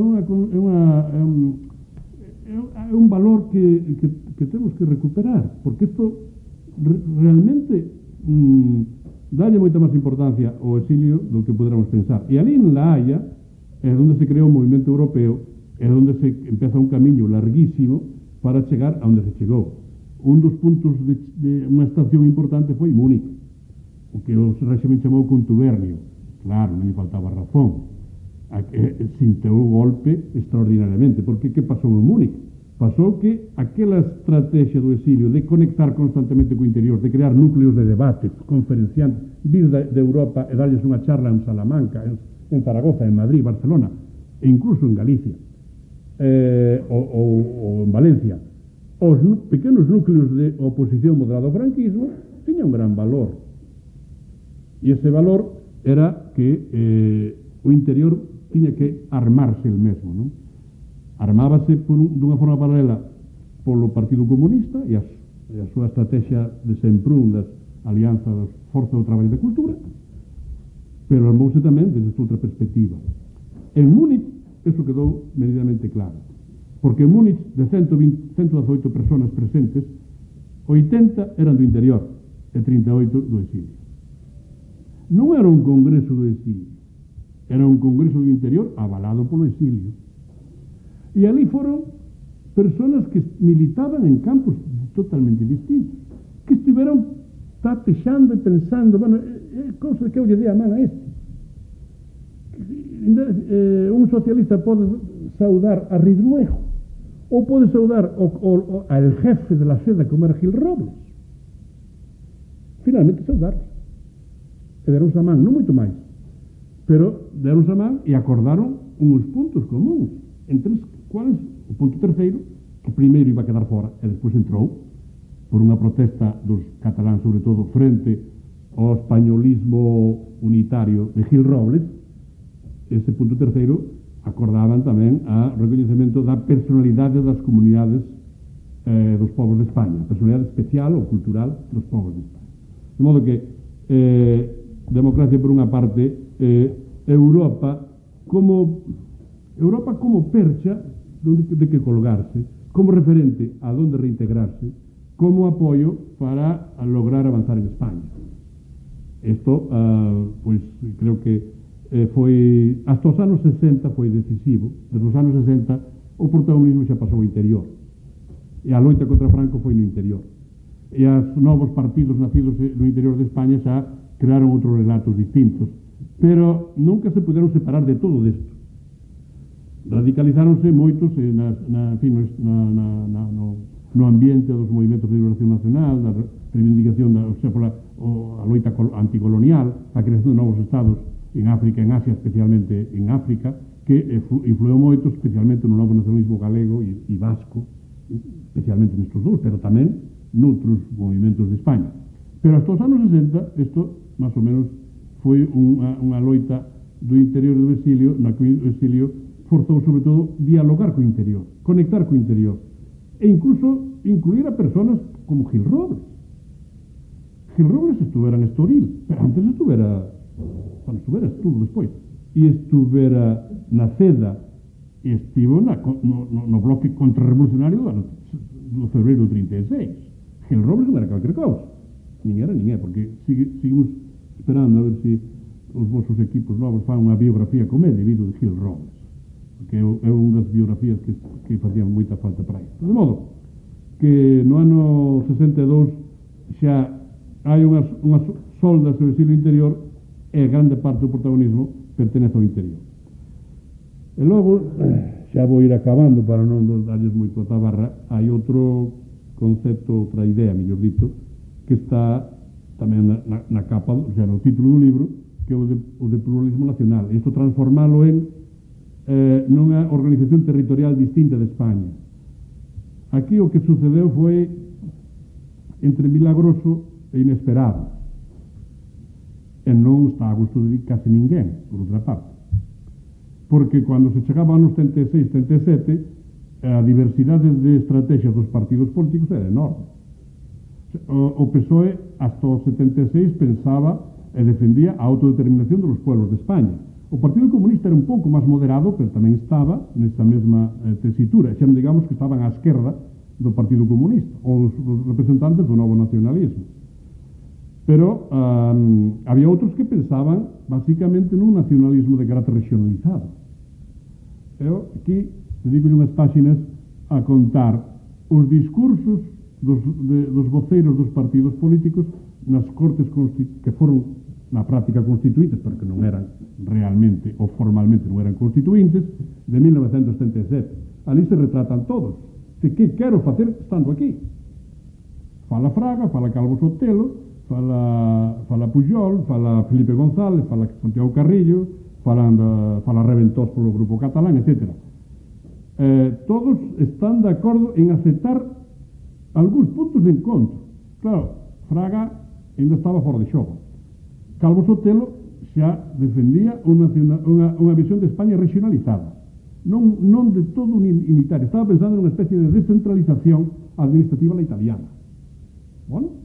un valor que temos que recuperar, porque isto realmente dalle moita máis importancia ao exilio do que poderamos pensar. E ali en La Haya é onde se creou o movimento europeo, é onde se empeza un camiño larguísimo para chegar a onde se chegou. Un dos puntos de unha estación importante foi Múnich, o que o réxime chamou contubernio. Claro, non lle faltaba razón. Sinteu o golpe extraordinariamente, porque que pasou en Múnich? Pasou que aquela estrategia do exilio de conectar constantemente co interior, de crear núcleos de debate, conferenciantes, vir de Europa e darlles unha charla en Salamanca, en Zaragoza, en Madrid, Barcelona, e incluso en Galicia, ou en Valencia, os pequenos núcleos de oposición moderada ao franquismo tiñan un gran valor. E ese valor era que o interior tiña que armarse el mesmo, non? Armábase dunha forma paralela polo Partido Comunista e a súa estrategia de semprún das alianzas das Forzas do Traballo e da Cultura, pero armouse tamén desde outra perspectiva. En Múnich, eso quedou medidamente claro, porque en Múnich, de 118 personas presentes, 80 eran do interior e 38 do exilio. Non era un congreso do exilio, era un congreso do interior avalado polo exilio. E ali foron personas que militaban en campos totalmente distintos, que estiveron tapexando e pensando, bueno, cousa que eu lle dei a man a este. Un socialista pode saudar a Ridruejo, ou pode saudar al jefe de la seda como era Gil Robles. Finalmente saudaron. E deronse a man, non moito máis, pero deronse a man e acordaron uns puntos comuns, entre os cuales o punto terceiro, que primeiro iba a quedar fora e despois entrou por unha protesta dos cataláns, sobre todo frente ao españolismo unitario de Gil Robles. Ese punto terceiro acordaban tamén a recoñecemento da personalidade das comunidades dos povos de España, personalidade especial ou cultural dos povos de España. De modo que democracia por unha parte, Europa como percha de que colgarse, como referente a donde reintegrarse, como apoio para lograr avanzar en España. Isto, pois, creo que foi, hasta os anos 60 foi decisivo. Desde os anos 60 o protagonismo xa pasou ao interior, e a loita contra Franco foi no interior, e os novos partidos nacidos no interior de España xa crearon outros relatos distintos, pero nunca se puderon separar de todo isto. Radicalizáronse moitos no ambiente dos movimentos de liberación nacional, da reivindicación a loita anticolonial, a creación de novos estados en África, en Asia, especialmente en África, que influeu moito, especialmente no novo nacionalismo galego e vasco, especialmente nestes dous, pero tamén noutros movimentos de España. Pero hasta os anos 60, isto, máis ou menos, foi unha loita do interior do exilio, na que o exilio forzou, sobre todo, dialogar co interior, conectar co interior, e incluso incluir a personas como Gil Robles. Gil Robles estuvera en Estoril, pero antes estuvera estuvo despois, e estuvera na Ceda, e estivo no bloque contrarrevolucionario do febreiro do 36. Gil Robles non era calquer cousa, nin era, porque seguimos esperando a ver se os vosos equipos novos fan unha biografía como ele, Vido de Gil Robles, que é unha das biografías que facían moita falta para isto. De modo que no ano 62 xa hai unhas soldas do exilio interior e grande parte do protagonismo pertenece ao interior. E logo, xa vou ir acabando para non darlles moito a tabarra, hai outro concepto, outra idea, mellor dito, que está tamén na capa, o sea, no título do libro, que é o de pluralismo nacional. E isto transformalo en nunha organización territorial distinta de España. Aquí o que sucedeu foi entre milagroso e inesperado. E non está a gusto de case ninguén, por outra parte. Porque cando se chegaba anos 76, 77, a diversidade de estrategias dos partidos políticos era enorme. O PSOE, hasta o 76, pensaba e defendía a autodeterminación dos pueblos de España. O Partido Comunista era un pouco máis moderado, pero tamén estaba nesa mesma tesitura. Xa non digamos que estaban á esquerda do Partido Comunista, ou dos representantes do novo nacionalismo. Pero había outros que pensaban basicamente nun nacionalismo de carácter regionalizado. Eu aquí dedico unhas páxinas a contar os discursos dos voceiros dos partidos políticos nas cortes que foron na práctica constituintes, porque non eran realmente ou formalmente non eran constituintes, de 1977. Ali se retratan todos. Que quero facer estando aquí? Fala Fraga, fala Calvo Sotelo, fala Pujol, fala Felipe González, fala Santiago Carrillo, fala Reventós polo grupo catalán, etc. Todos están de acordo en aceptar algúns puntos de encontro. Claro, Fraga ainda estaba fora de xogo. Calvo Sotelo xa defendía unha visión de España regionalizada, non de todo unitario. Estaba pensando nunha especie de descentralización administrativa la italiana. Bueno,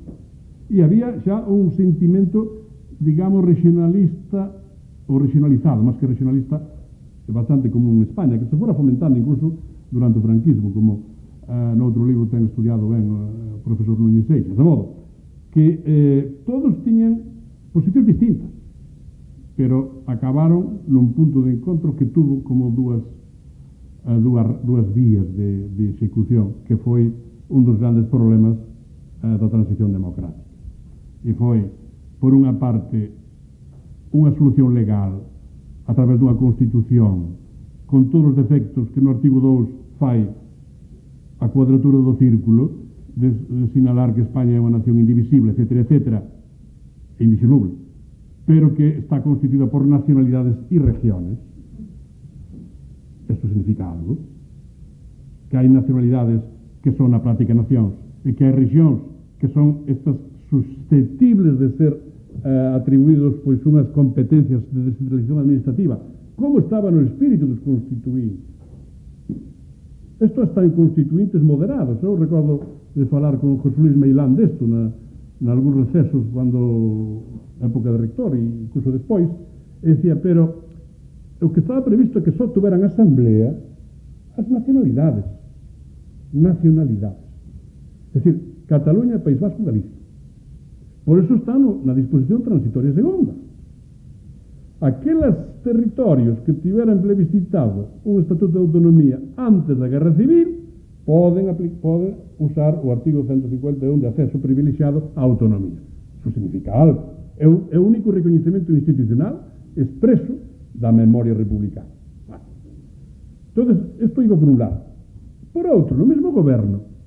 e había xa un sentimento, digamos, regionalista ou regionalizado, máis que regionalista, bastante común en España, que se fora fomentando incluso durante o franquismo, como no outro libro ten estudiado ben o profesor Núñez Seixas. De modo que todos tiñan posicións distintas, pero acabaron nun punto de encontro que tuvo como dúas vías de execución, que foi un dos grandes problemas da transición democrática. E foi, por unha parte, unha solución legal a través dunha Constitución con todos os defectos que no artigo 2 fai a cuadratura do círculo de sinalar que España é unha nación indivisible, etc., etc., indisoluble, pero que está constituida por nacionalidades y regiones. Esto significa algo. Que hai nacionalidades que son na práctica nacións e que hai regións que son estas susceptibles de ser atribuídos pois unhas competencias de descentralización administrativa, como estaba no espírito dos constituintes. Isto está en constituintes moderados. Eu recordo de falar con José Luis Meilán desto en algúns recesos cando época de rector e incluso despois, e decía, pero o que estaba previsto é que só tuveran asamblea as nacionalidades, é dicir, Cataluña, País Vasco, Galicia. Por eso está na disposición transitoria segunda. Aqueles territorios que tiveran plebiscitado un estatuto de autonomía antes da Guerra Civil poden usar o artigo 151 de acceso privilexiado á autonomía. Iso significa algo. É o único recoñecemento institucional expreso da memoria republicana. Entonces, isto iba por un lado. Por outro, no mesmo goberno,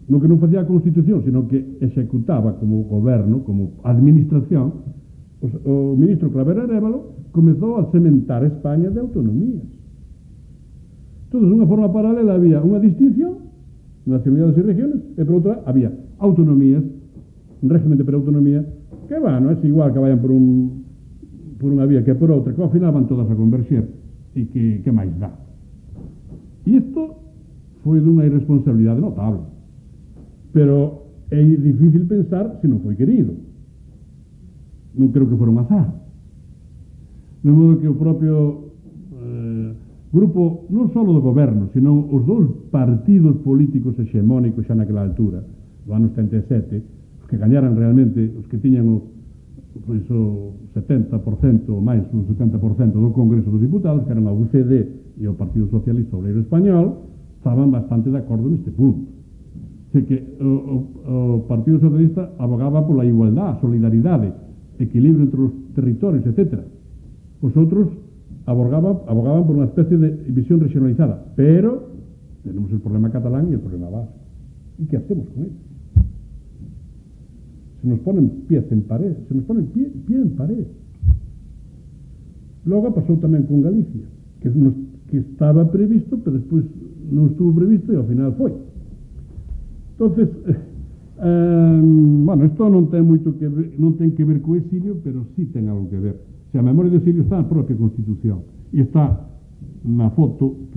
no que non facía a Constitución, sino que executaba como goberno, como administración, o ministro Claver Arévalo comezou a cementar España de autonomías. Entonces, de unha forma paralela había unha distinción, nacionalidades e regiones, e por outra había autonomías, un régimen de preautonomía, que non é igual que vayan por unha vía que por outra, que ao final van todas a converxer, e que máis dá. E isto foi dunha irresponsabilidade notable, pero é difícil pensar se non foi querido. Non creo que fora un azar. De modo que o propio grupo, non só do goberno, sino os dous partidos políticos hexemónicos xa naquela altura, do ano 77, os que gañaran realmente, os que tiñan pois o 70% ou máis do 70% do Congreso dos Diputados, que eran a UCD e o Partido Socialista Obreiro Español, estaban bastante de acordo neste punto. Sei que o Partido Socialista abogaba pola igualdade, a solidaridade, equilibrio entre os territorios, etc. Os outros abogaban por unha especie de visión regionalizada, pero tenemos el problema catalán e el problema vasco. E que hacemos con eso? Se nos ponen pies en pared, se nos ponen pie en pared. Logo pasou tamén con Galicia, que estaba previsto, pero despois non estuvo previsto e ao final foi. Entonces, bueno, isto non ten moito que ver, non ten que ver co exilio, pero sí ten algo que ver. Se a memoria do exilio está na propia Constitución e está na foto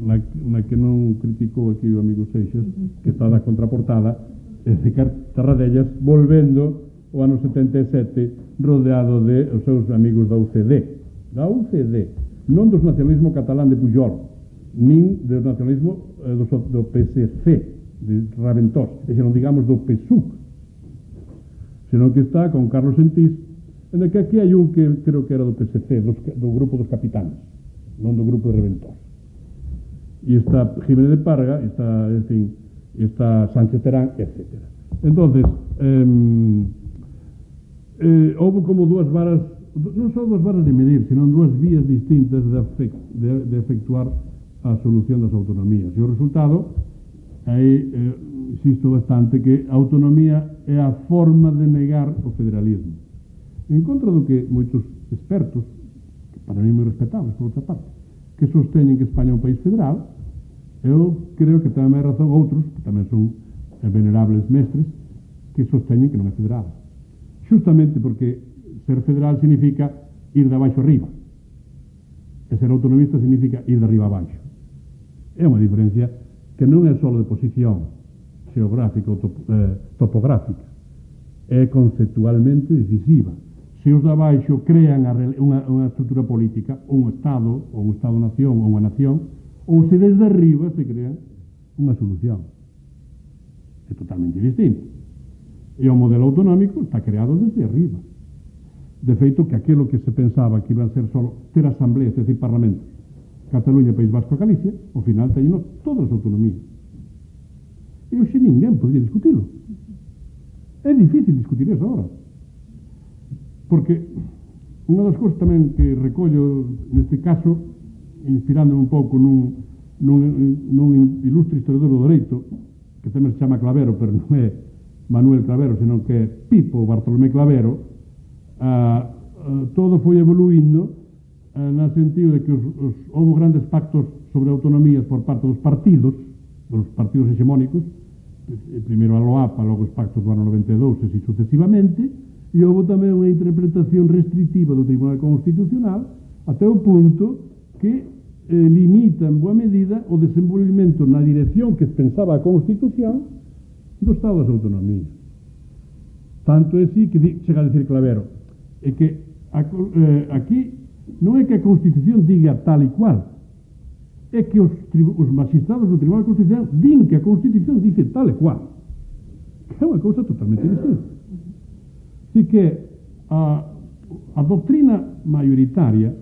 na que non criticou aquí o amigo Seixas, que está da contraportada, é de Tarradellas volvendo o ano 77 rodeado de os seus amigos da UCD, non dos nacionalismo catalán de Pujol, nin do nacionalismo do PSC de Raventós, e se non digamos do PSUC, senón que está con Carlos Sentís, en que aquí hai un que creo que era do PSC, do grupo dos capitanes, non do grupo de Raventós. E está Jiménez de Parga, está, en fin, está Sánchez Terán, etc. Entonces, houve como dúas varas, non só dúas varas de medir, senón dúas vías distintas de efectuar a solución das autonomías. E o resultado, aí insisto bastante, que a autonomía é a forma de negar o federalismo. En contra do que moitos expertos, que para mí moi respetables, por outra parte, que sosteñen que España é un país federal, eu creo que tamén hai razón outros, que tamén son venerables mestres, que sosteñen que non é federal. Justamente porque ser federal significa ir de abaixo arriba, e ser autonomista significa ir de arriba a baixo. É unha diferencia que non é só de posición xeográfica ou topográfica, é conceptualmente decisiva. Se os de abaixo crean unha estrutura política, un Estado, ou un Estado-nación, ou unha nación, ou se desde arriba se crea unha solución. É totalmente distinto. E o modelo autonómico está creado desde arriba. De feito, que aquilo que se pensaba que iban a ser só ter asambleas, é dicir, parlamentos, Cataluña, País Vasco e Galicia, ao final teñen todas as autonomías. E hoxe ninguén podría discutilo. É difícil discutir eso ahora. Porque unha das cousas tamén que recollo neste caso, inspirándome un pouco nun ilustre historiador do dereito, que tamén se chama Clavero, pero non é Manuel Clavero, senón que é Pipo Bartolomé Clavero, todo foi evoluindo no sentido de que houve grandes pactos sobre autonomías por parte dos partidos hexemónicos, primeiro a LOAPA, logo os pactos do ano 92 e sucesivamente, e houve tamén unha interpretación restrictiva do Tribunal Constitucional até o punto que limita en boa medida o desenvolvimento na dirección que pensaba a Constitución do Estado das Autonomías. Tanto é así que chega a decir Clavero, é que aquí non é que a Constitución diga tal e cual, é que os magistrados do Tribunal Constitucional din que a Constitución dice tal e cual, que é unha cousa totalmente distinta. Así que a doctrina mayoritaria,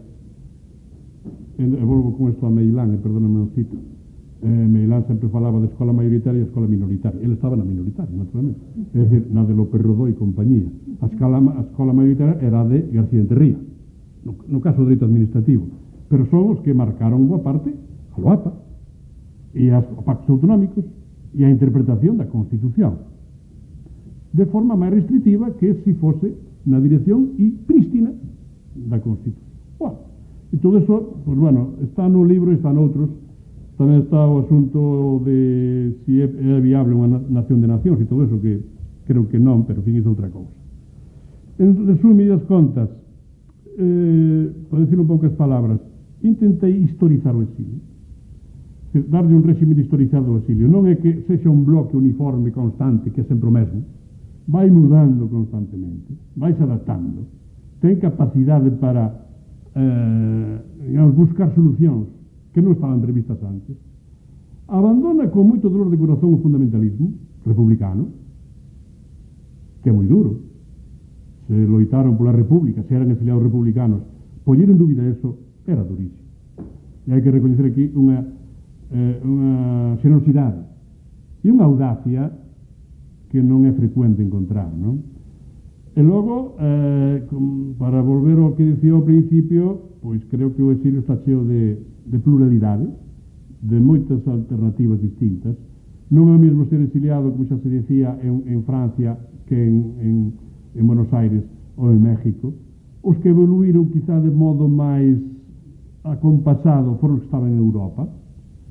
e volvo con isto a Meilán, e perdóname un cito, Meilán sempre falaba de escola mayoritaria e escola minoritaria. Ele estaba na minoritaria, naturalmente. É dicir, na de López Rodó e compañía. A escola mayoritaria era de García Enterría, no caso do dereito administrativo. Pero son os que marcaron boa parte a LOAPA e os pactos autonómicos e a interpretación da Constitución, de forma máis restrictiva que se fose na dirección e prístina da Constitución. Bueno, e todo eso, pues bueno, está no libro e está noutros. Tamén está o asunto de se é viable unha nación de nacións e todo eso, que creo que non, pero fin, é outra cousa. En resumidas contas, para decir un pouco as palabras, intentei historizar o exilio, darlle un réxime historizado ao exilio. Non é que sexa un bloque uniforme constante, que é sempre o mesmo, vai mudando constantemente, vai se adaptando, ten capacidade para buscar solucións que non estaban previstas antes, abandona con moito dolor de corazón o fundamentalismo republicano, que é moi duro. se loitaron pola República, se eran exiliados republicanos, poñer en dúbida eso era durísimo. E hai que recoñecer aquí unha xerosidade e unha audacia que non é frecuente encontrar, non? E logo, para volver ao que dicía ao principio, pois creo que o exilio está cheo de pluralidade, de moitas alternativas distintas. Non é o mesmo ser exiliado, como xa se decía, en Francia que en Buenos Aires ou en México. Os que evoluíron quizá de modo máis acompasado foron os que estaban en Europa,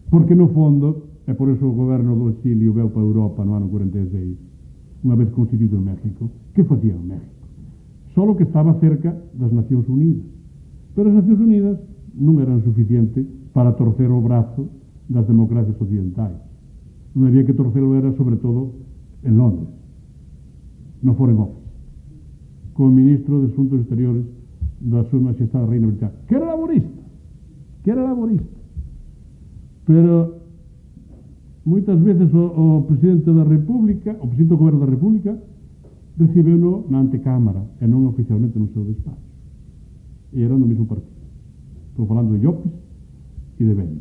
porque no fondo, e por eso o goberno do exilio veu para Europa no ano 46, unha vez constituído en México, que facía en México? Solo que estaba cerca das Nacións Unidas. Pero as Nacións Unidas non eran suficientes para torcer o brazo das democracias occidentais. Non había que torcelo era, sobre todo, en Londres, no Foreign Office, como ministro de Asuntos Exteriores da Súa Majestade Reina Británica, que era laborista. Pero moitas veces o presidente da República, o presidente do goberno da República, recibeu-no na antecámara e non oficialmente no seu despacho. E eran do mesmo partido. Estou falando de Llopis e de Benny.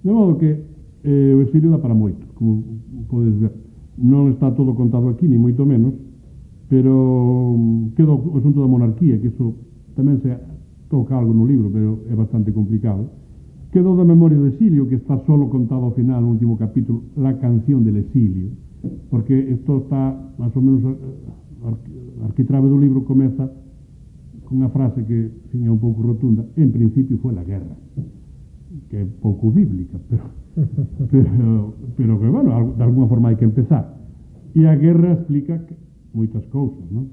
De modo que o exilio dá para moito, como podes ver. Non está todo contado aquí, ni moito menos, pero queda o asunto da monarquía, que iso tamén se toca algo no libro, pero é bastante complicado. Quedou da memoria do exilio, que está solo contado ao final, no último capítulo, la canción del exilio, porque isto está, máis ou menos, a arquitrabe do libro comeza con unha frase que, é un pouco rotunda: en principio foi la guerra, que é pouco bíblica, pero que, bueno, de alguna forma hai que empezar. E a guerra explica moitas cousas, non?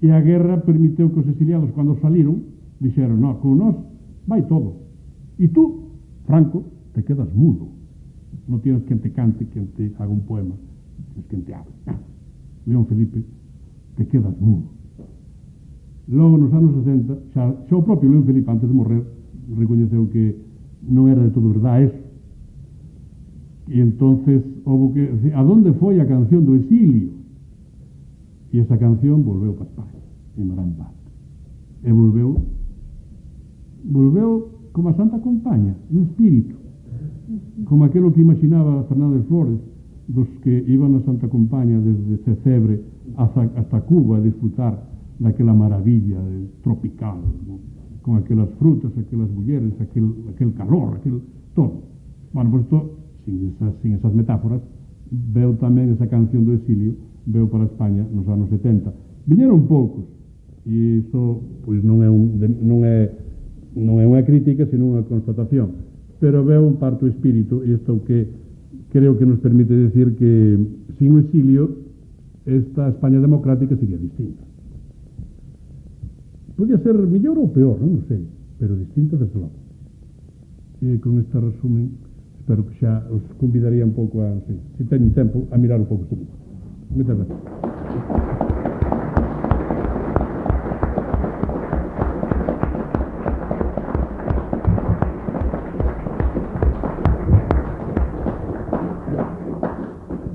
E a guerra permiteu que os exiliados, cando saliron, dixeron: no, con nós vai todo. E tú, Franco, te quedas mudo. Non tienes quen te cante, quen te haga un poema, tienes quen te hable. León Felipe, te quedas mudo. Logo, nos anos 60, xa o propio León Felipe, antes de morrer, recoñeceu que non era de todo verdade eso. E entonces houve que decir: a donde foi a canción do exilio? E esa canción volveu para España, en gran parte. E volveu como a Santa Compaña, en espírito, como aquilo que imaginaba Fernández Flores, dos que iban a Santa Compaña desde Cebre hasta Cuba a disfrutar daquela maravilla tropical, ¿no? Con aquelas frutas, aquelas mulleres, aquel calor, todo. Bueno, pues isto, sin esas metáforas, veu tamén esa canción do exilio, veu para España nos anos 70. Viñeron poucos, e iso pois non é unha crítica, sino unha constatación, pero veu un parto espírito, e isto que creo que nos permite decir que sin o exilio esta España democrática sería distinta. Podía ser mellor ou peor, non sei, pero distinta desde logo. E con este resumen espero que xa os convidaría un pouco a, se teñen tempo, a mirar un pouco este libro. Moitas gracias.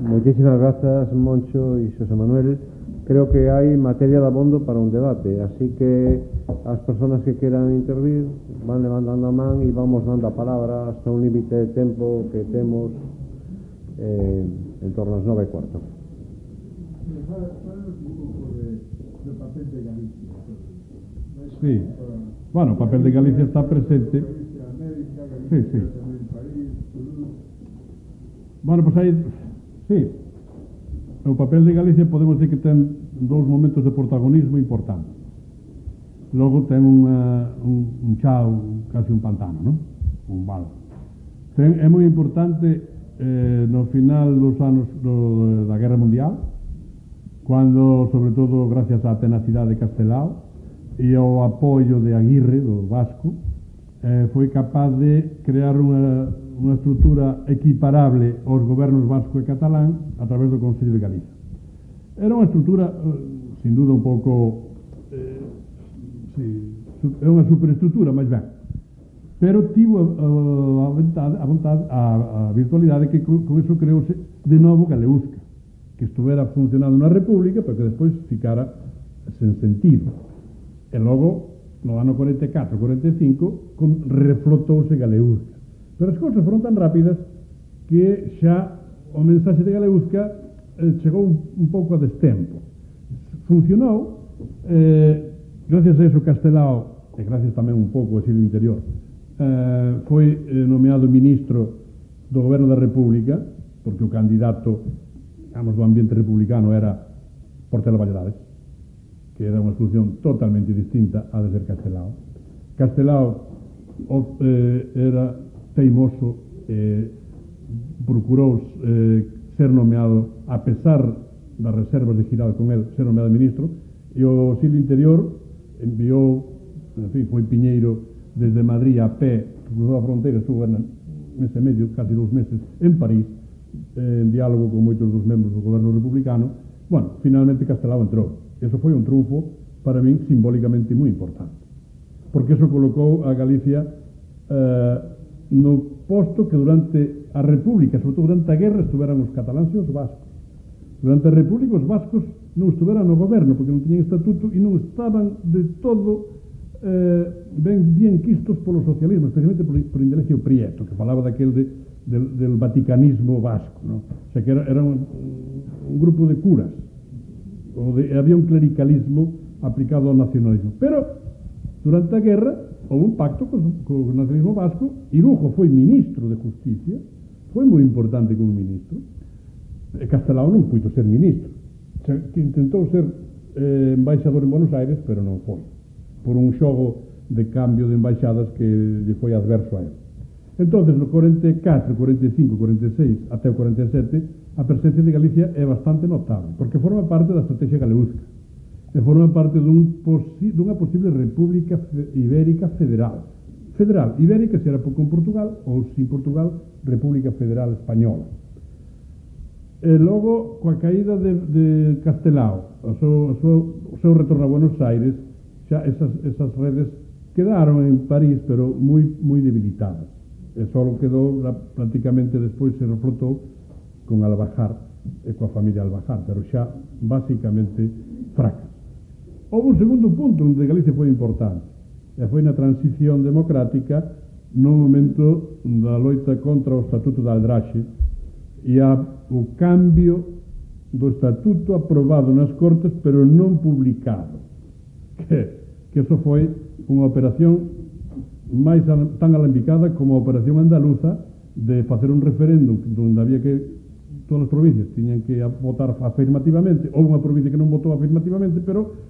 Muchísimas gracias, Moncho y José Manuel. Creo que hai materia de abondo para un debate, así que as persoas que queran intervir van levantando a man e vamos dando a palabra hasta un límite de tempo que temos en torno ás 9:15. Sí, bueno, o papel de Galicia está presente. Sí, sí. Bueno, pues aí, sí, o papel de Galicia podemos decir que ten dous momentos de protagonismo importantes. Logo ten un chao, casi un pantano, non? Un val. É moi importante no final dos anos da Guerra Mundial, cando, sobre todo, gracias á tenacidade de Castelao e ao apoio de Aguirre, do Vasco, foi capaz de crear unha estrutura equiparable aos gobernos vasco e catalán a través do Consello de Galicia. Era unha estrutura, sin duda, un pouco é unha superestrutura, máis ben, pero tivo a virtualidade que con iso creouse de novo Galeuzca, que estuvera funcionando na República, pero que despois ficara sen sentido. E logo, no ano 44, 45, reflotouse Galeuzca. Pero as cousas foron tan rápidas que xa o mensaxe de Galeuzca chegou un pouco a destempo. Funcionou, gracias a eso Castelao, e gracias tamén un pouco ao exilio interior, foi nomeado ministro do Goberno da República, porque o candidato, digamos, do ambiente republicano era Portela Valladares, que era unha solución totalmente distinta a de ser Castelao. Castelao era teimoso, procurou ser nomeado, a pesar das reservas de Girado con el, ser nomeado ministro, e o exilio interior enviou, en fin, foi Piñeiro desde Madrid a pé, cruzou a fronteira, estuvo en mes e medio, casi 2 meses, en París, en diálogo con moitos dos membros do goberno republicano. Bueno, finalmente Castelao entrou. Eso foi un triunfo para min simbólicamente moi importante, porque eso colocou a Galicia no posto que durante a República, sobre todo durante a guerra, estuveran os cataláns e os vascos. Durante a República os vascos non estuveran no goberno porque non tiñan estatuto e non estaban de todo bien quistos polo socialismo, especialmente por Indalecio Prieto, que falaba daquel del vaticanismo vasco, ¿no? O sea, que era un grupo de curas, había un clericalismo aplicado ao nacionalismo. Pero, durante a guerra, houve un pacto co nacionalismo vasco, e Irujo foi ministro de Justicia, foi moi importante como ministro, e Castelao non puido ser ministro. O sea, que intentou ser embaixador en Buenos Aires, pero non foi, por un xogo de cambio de embaixadas que lle foi adverso a él. Entonces, no 44, 45, 46 até o 47, a presencia de Galicia é bastante notable, porque forma parte da estrategia galeuzca, e forma parte dunha posible república ibérica federal. Federal, ibérica se era con Portugal, ou sin Portugal, República Federal Española. E logo, coa caída de Castelao, o seu retorno a Buenos Aires, xa esas redes quedaron en París, pero moi debilitadas. E só quedou, prácticamente despois se reflotou con Albajar e coa familia Albajar, pero xa basicamente fracas. Houve un segundo punto onde Galicia foi importante, e foi na transición democrática, no momento da loita contra o Estatuto da Aldraxe e o cambio do Estatuto aprobado nas Cortes, pero non publicado, que eso foi unha operación máis tan alambicada como a operación andaluza de facer un referéndum onde había que todas as provincias tiñan que votar afirmativamente. Houve unha provincia que non votou afirmativamente, pero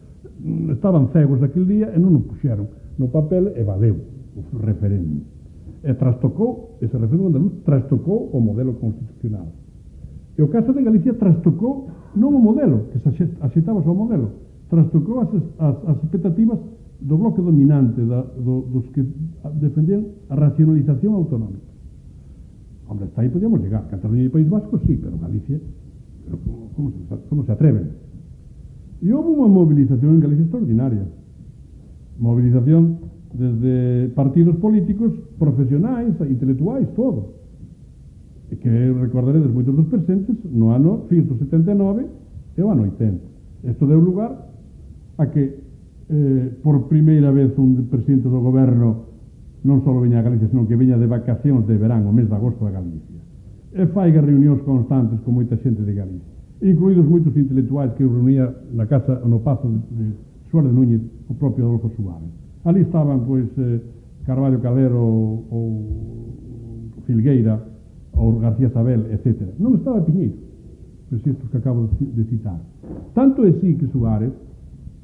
estaban cegos aquel día e non o puxeron no papel e valeu o referéndum. E trastocou, ese referéndum andaluz trastocou o modelo constitucional. E o caso de Galicia trastocou non o modelo, que se axitaba o modelo, trastocou as expectativas do bloque dominante, dos que defendían a racionalización autonómica. Hombre, hasta aí podíamos llegar. Cataluña e País Vasco, sí, pero Galicia, pero como se atreven? E houve unha movilización en Galicia extraordinaria. Movilización desde partidos políticos, profesionais, intelectuais, todo. E que recordaredes moitos dos presentes no ano fins do 79 e o ano 80. Isto deu lugar a que por primeira vez un presidente do goberno non só veña a Galicia, senón que veña de vacacións de verán, o mes de agosto a Galicia, e faiga reunións constantes con moita xente de Galicia, incluídos moitos intelectuais que reunía na casa, no pazo de Suárez Núñez, o propio Adolfo Suárez. Ali estaban, pois, Carballo Calero, ou Filgueira, ou García Sabel, etc. Non estaba Piñeiro, pois estes que acabo de citar. Tanto é sí que Suárez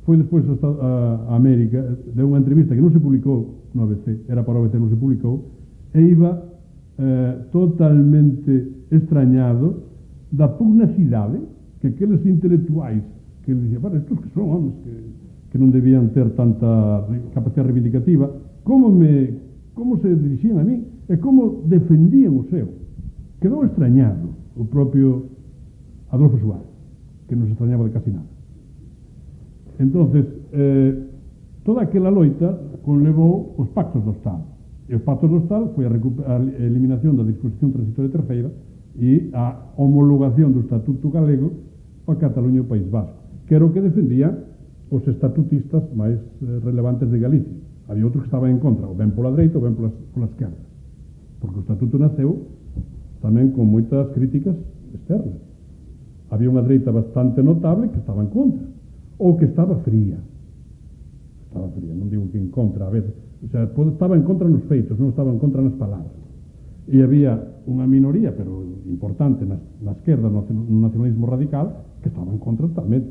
foi despois a América, deu unha entrevista que non se publicou no ABC, era para o ABC, non se publicou, e iba totalmente extrañado da pugnacidade que aqueles intelectuais que ele dicía, para, estos que son homens que non debían ter tanta capacidade reivindicativa, como se dirixían a mí e como defendían o seu. Quedou extrañado o propio Adolfo Suárez, que non se extrañaba de casi nada. Entonces, toda aquela loita conlevou os pactos do Estado. E os pactos do Estado foi a eliminación da disposición transitoria terceira e a homologación do Estatuto Galego para Cataluña e o País Vasco, que era o que defendía os estatutistas máis relevantes de Galicia. Había outros que estaban en contra, ou ben pola dereita ou ben pola esquerda, porque o estatuto naceu tamén con moitas críticas externas. Había unha dereita bastante notable que estaba en contra, ou que estaba fría, non digo que en contra, a veces, o sea, estaba en contra nos feitos, non estaba en contra nas palabras. E había unha minoría, pero importante, na esquerda, no nacionalismo radical, que estaba en contra totalmente,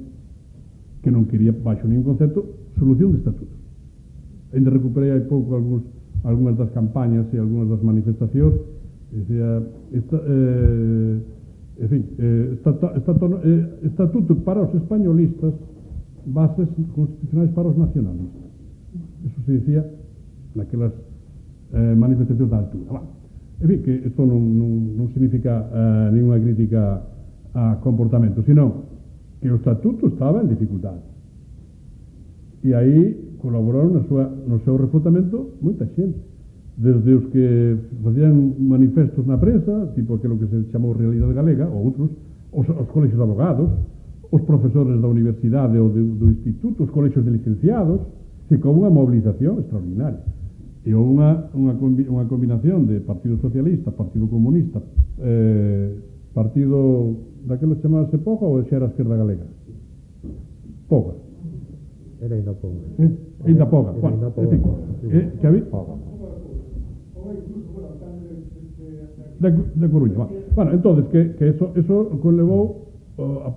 que non quería, baixo ningún concepto, solución de estatutos. Ainda recuperei hai pouco algunhas das campañas e algunhas das manifestacións, decía, estatuto para os españolistas, bases constitucionais para os nacionalistas. Eso se decía naquelas manifestacións da altura. Bueno, en fin, que isto non significa ninguna crítica a comportamento, sino que o estatuto estaba en dificultade. E aí colaboraron no seu reflotamento moita xente. Desde os que facían manifestos na prensa, tipo aquilo que se chamou Realidade Galega, ou outros, os colexios de abogados, os profesores da universidade ou do instituto, os colexios de licenciados, que houve unha mobilización extraordinaria. E houve unha combinación de Partido Socialista, Partido Comunista, Partido daquilo chamábase Poga ou xa era a Esquerda Galega? Poga. Era ainda Poga. Ainda Poga. Bueno, en fin, que había... De Coruña. Bueno, entonces, que eso conlevou a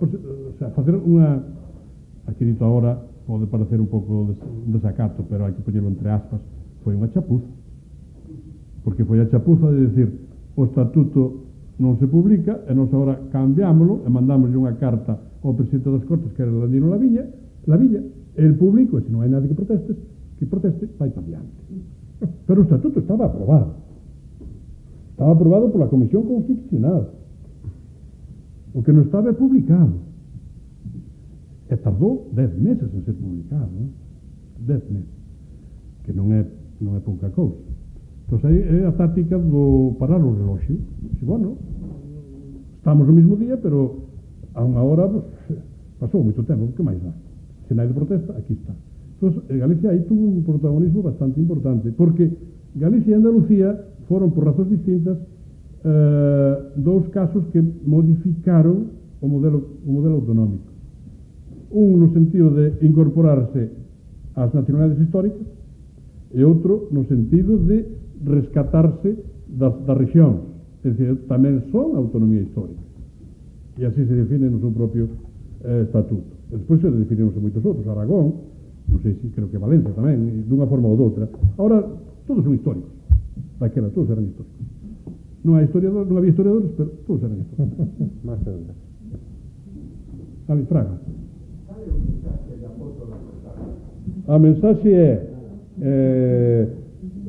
facer unha... Aquí dito agora pode parecer un pouco un desacato, pero hai que poñerlo entre aspas, foi unha chapuza. Porque foi a chapuza de decir o estatuto non se publica e nós agora cambiámoslo e mandámoslle unha carta ao presidente das Cortes, que era Landino Lavilla, e el público, e se non hai nadie que proteste, vai para diante. Pero o estatuto estaba aprobado. Estaba aprobado pola Comisión Constitucional. O que non estaba é publicado. E tardou 10 meses en ser publicado, non? 10 meses. Que non é pouca cousa. Entón, aí é a táctica do parar o reloxo. Si, bueno, estamos no mismo día, pero a unha hora pasou moito tempo, que máis dá? Se non hai de protesta, aquí está. Entón, Galicia aí tuvo un protagonismo bastante importante, porque Galicia e Andalucía foron, por razóns distintas, dous casos que modificaron o modelo autonómico. Un no sentido de incorporarse ás nacionalidades históricas e outro no sentido de rescatarse das rexións, é dicir, tamén son autonomía histórica, e así se define no seu propio estatuto. E despois se definiron moitos outros, Aragón, non sei se creo que Valencia tamén, dunha forma ou doutra. Ahora, todos son históricos, daquela, todos eran históricos. Non había historiadores, pero todos eran históricos. Más cerca. Ali, Fraga. A mensaxe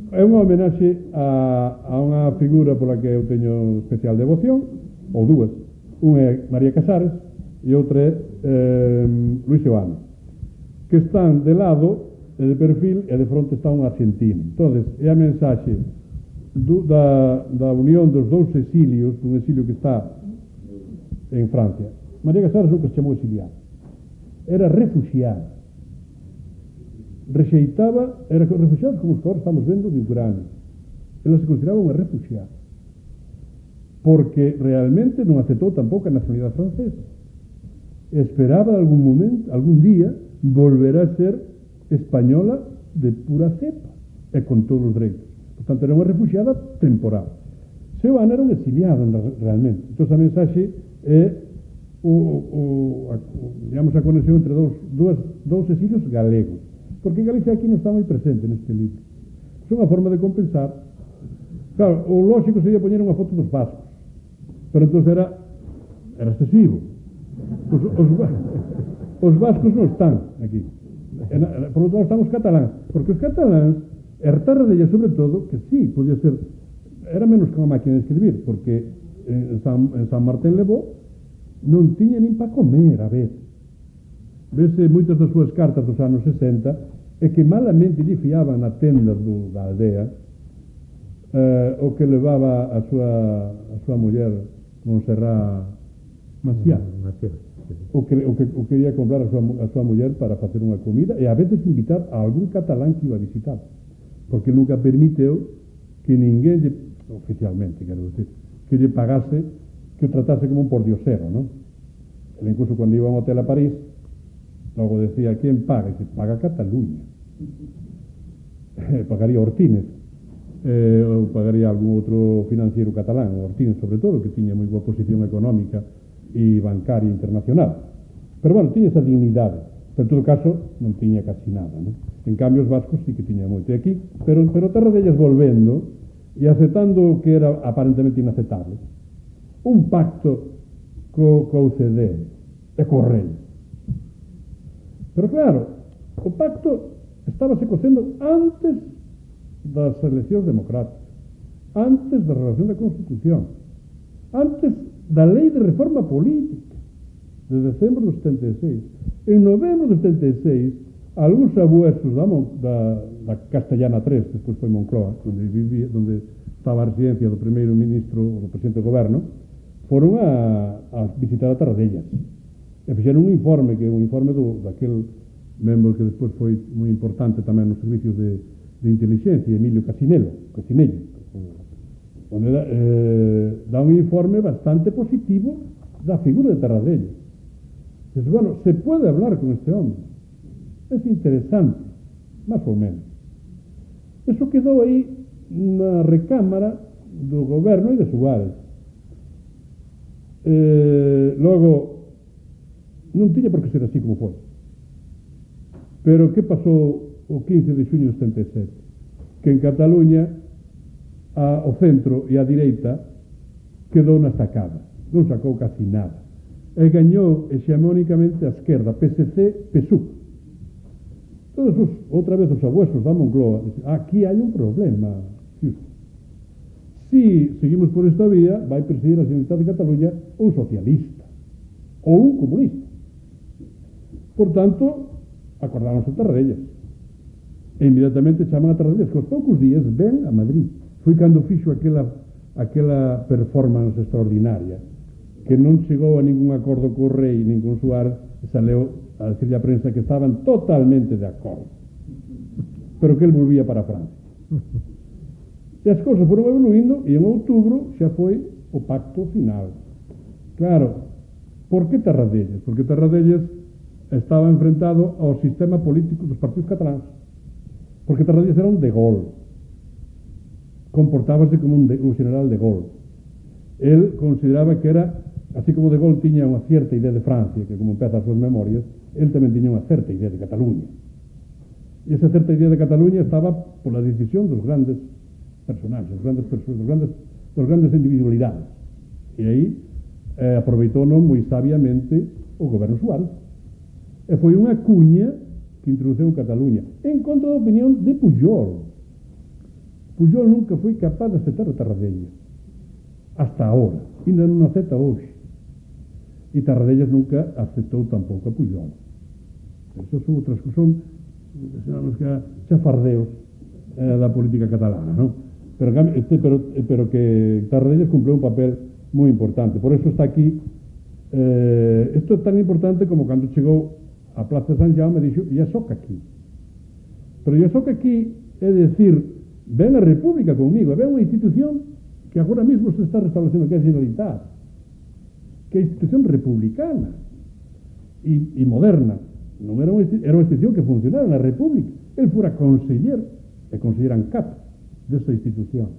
é unha homenaxe a unha figura pola que eu teño especial devoción, ou dúas. Unha é María Casares e outra é Luis Seoane, que están de lado e de perfil, e de fronte está un argentino. Entonces, é a mensaxe da unión dos dous exilios, dun exilio que está en Francia. María Casares nunca se chamou exiliada, era refugiada. Era refugiados como os que agora estamos vendo de Ucrania. Ela se consideraba unha refugiada, porque realmente non aceptou tampouco a nacionalidade francesa. Esperaba algún día, volver a ser española de pura cepa, e con todos os dereitos. Portanto, era unha refugiada temporal. Seoane era un exiliado, realmente. Entón, a mensaxe é digamos, a conexión entre dous exilios galegos. Porque Galicia aquí non está moi presente neste libro. É unha forma de compensar. Claro, o lógico sería poñer unha foto dos vascos, pero entón era excesivo. Os vascos non están aquí. Por lo tanto están os cataláns, porque os cataláns, Ertarradella sobre todo, que sí, podía ser, era menos que unha máquina de escribir, porque en San Martín Levó non tiña nin para comer, a ver. Vese moitas das súas cartas dos anos 60 e que malamente lle fiaban na tenda da aldea o que levaba a súa muller Montserrat Maciá. o quería comprar a súa muller para facer unha comida e a veces invitar a algún catalán que iba a visitar, porque nunca permiteu que ninguén oficialmente, quero decir, que lle pagase, que o tratase como un pordiosero, non? Ele incluso cando iba a un hotel a París, logo decía, quen paga? E dice, paga Cataluña. Pagaría Ortínez, ou pagaría algún outro financiero catalán, Ortínez sobre todo, que tiña moi boa posición económica e bancaria internacional. Pero, bueno, tiña esa dignidade. Pero, en todo caso, non tiña casi nada, non? En cambio, os vascos sí que tiña moito. E aquí, pero Tarradellas volvendo e aceptando que era aparentemente inaceptable, un pacto co UCD e co rei. Pero, claro, o pacto estaba se cocendo antes das eleccións democráticas, antes da relación da Constitución, antes da lei de reforma política de decembro do 76. En novembro do 76, algúns abuesos da Castellana 3, despois foi Moncloa, onde estaba a residencia do primeiro ministro ou do presidente do goberno, foron a visitar a Tarradellas e fixeron un informe, que é un informe daquel membro que despois foi moi importante tamén nos servicios de inteligencia, Emilio Casinello, onde dá un informe bastante positivo da figura de Tarradellas. Dice, bueno, se puede hablar con este hombre, es interesante, máis ou menos. Eso quedou aí na recámara do goberno e de Suárez. Logo, non tiña por que ser así como foi. Pero que pasou o 15 de xuño de 77? Que en Cataluña o centro e a direita quedou na estacada, non sacou casi nada, e gañou hexemónicamente a esquerda, PSC, PSUC. Todos outra vez os abuesos da Moncloa dicen, aquí hai un problema. Si seguimos por esta vía, vai presidir a Generalitat de Cataluña un socialista ou un comunista. Por tanto, acordáronse Tarradellas. E inmediatamente chaman a Tarradellas, que aos poucos días ven a Madrid. Foi cando fixo aquela performance extraordinaria, que non chegou a ningún acordo co rei, nin con Suárez, e saleu a decirle a prensa que estaban totalmente de acordo, pero que el volvía para Francia. E as cousas foron evoluindo, e en outubro xa foi o pacto final. Claro, por que Tarradellas? Porque Tarradellas estaba enfrentado ao sistema político dos partidos cataláns, porque Tarradellas era un de Gaulle, comportábase como un general de Gaulle. El consideraba que era, así como de Gaulle tiña unha cierta idea de Francia, que como empeza as súas memorias, el tamén tiña unha certa idea de Cataluña. E esa certa idea de Cataluña estaba pola decisión dos grandes personaxes, dos grandes individualidades. E aí aproveitou-non moi sabiamente o goberno Suárez. E foi unha cuña que introduceu Cataluña en contra da opinión de Pujol. Pujol nunca foi capaz de aceptar a Tarradellas hasta ahora, ainda non acepta hoxe, e Tarradellas nunca aceptou tampouco a Pujol. Eso son outras que son chafardeos da política catalana, non? Pero que Tarradellas cumpleu un papel moi importante, por eso está aquí. Isto é tan importante como cando chegou a Plaza de San Jaume e dixo, ya soca aquí. Pero ya soca aquí é decir, ven a República conmigo, ven unha institución que agora mesmo se está restablecendo, que é a Generalitat, que é a institución republicana e moderna. Non era unha institución que funcionara na República. El fora conseller e conseller en cap desta institución.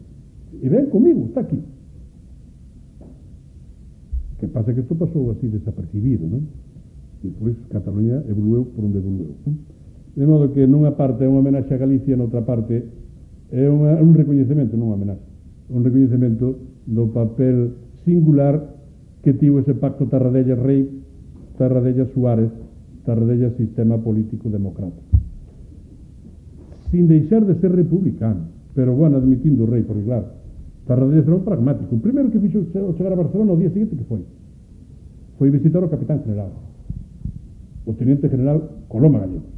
E ven comigo, está aquí. Que pasa que isto pasou así desapercibido, non? E depois Cataluña evolueu por onde evolueu, non? De modo que nunha parte é unha homenaxe a Galicia, noutra parte é un recoñecemento, non unha homenaxe, un recoñecemento do papel singular que tivo ese pacto Tarradellas-Rei, Tarradellas-Suárez, Tarradellas-Sistema Político Democrático. Sin deixar de ser republicano, pero, bueno, admitindo o rei, porque, claro, Tarradellas era un pragmático. O primeiro que fixo chegar a Barcelona o día seguinte que foi visitar o capitán general, o teniente general Coloma Gallego,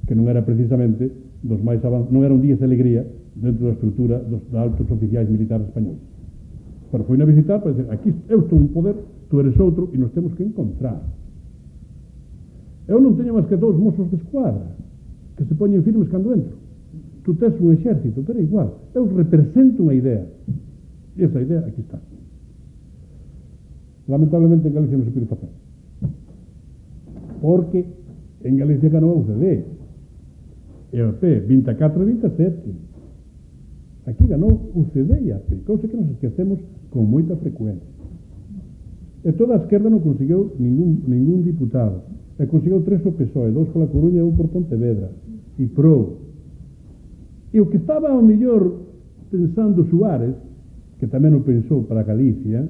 que non era precisamente dos máis avanzados, non era un día de alegría dentro da estrutura dos altos oficiais militares españoles. Pero foi a visitar para dizer, aquí eu estou un poder tú eres outro e nos temos que encontrar. Eu non teño máis que 2 mozos de escuadra que se poñen firmes cando entro. Tú tes un exército, pero igual. Eu represento unha idea. E esa idea aquí está. Lamentablemente en Galicia non se pode facer. Porque en Galicia ganou a UCD. E a AP 24 e 27. Aquí ganou UCD e a AP, cousa que nos esquecemos con moita frecuencia. E toda a esquerda non conseguiu ningún diputado. E conseguiu 3 o PSOE, 2 pola Coruña e 1 por Pontevedra. E pro. E o que estaba ao mellor pensando Suárez, que tamén o pensou para Galicia,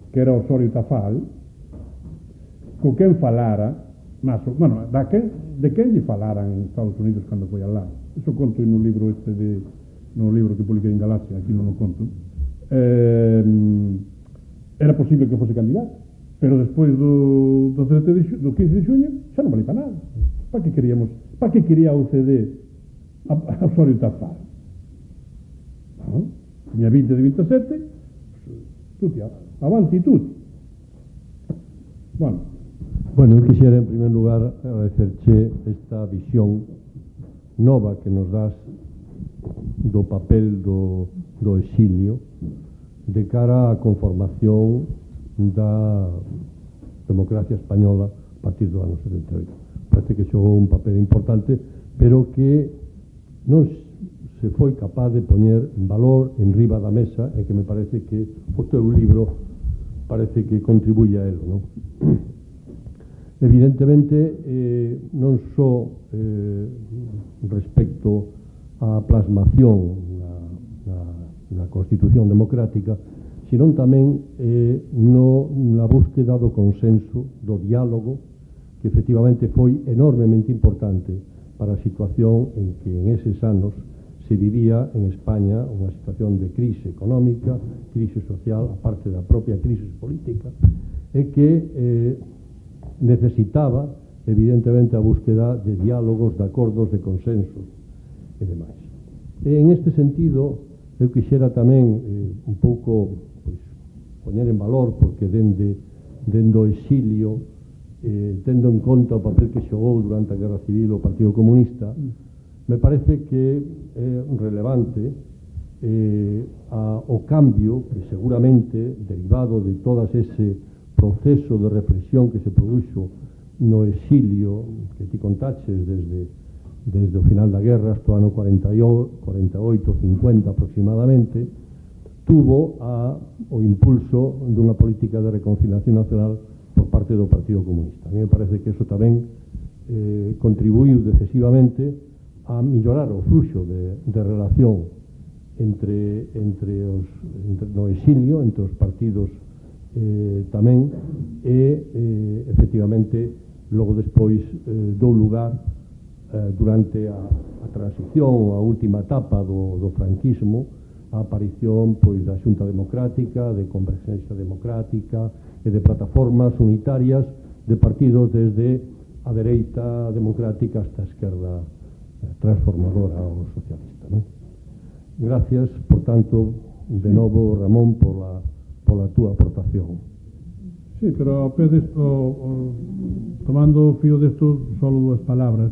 que era Osorio Tafal, co quen falara, de quen lle falaran en Estados Unidos cando foi alá. Iso conto no libro no libro que publiquei en Galaxia, aquí non o conto. Era posible que fose candidato, pero despois do 15 de xuño xa non vale para nada. Para que quería a UCD a Osorio Tafal? Non? Tiña 20 de 27, tutti, avanti tutti. Bueno, eu quixera, en primer lugar, agradecerche esta visión nova que nos das do papel do exilio de cara á conformación da democracia española a partir do ano 78. Parece que xogou un papel importante, pero que non se foi capaz de poñer en valor en riba da mesa, e que me parece que o teu libro parece que contribuye a elo, non? Evidentemente, non só respecto á plasmación na Constitución democrática, sino tamén na búsqueda do consenso, do diálogo, que efectivamente foi enormemente importante para a situación en que en eses anos se vivía en España unha situación de crise económica, crise social, aparte da propia crise política, e que necesitaba, evidentemente, a búsqueda de diálogos, de acordos, de consensos e demais. E en este sentido, eu quixera tamén un pouco poñer en valor, porque dende o exilio, tendo en conta o papel que xogou durante a Guerra Civil o Partido Comunista, me parece que é relevante o cambio que seguramente, derivado de todo ese proceso de reflexión que se produxo no exilio que ti contaches desde o final da guerra hasta o ano 48, 50 aproximadamente, tuvo o impulso dunha política de reconciliación nacional por parte do Partido Comunista. A mí me parece que eso tamén contribuiu decisivamente a mellorar o fluxo de relación no exilio, entre os partidos tamén, e efectivamente logo despois dou lugar durante a transición, a última etapa do franquismo, a aparición da Xunta Democrática, de Converxencia Democrática e de plataformas unitarias de partidos desde a dereita democrática hasta a esquerda transformadora ou socialista, non? Gracias, por tanto, de novo, Ramón, pola túa aportación. Sí, pero ao pé desto, tomando o fío desto, só 2 palabras.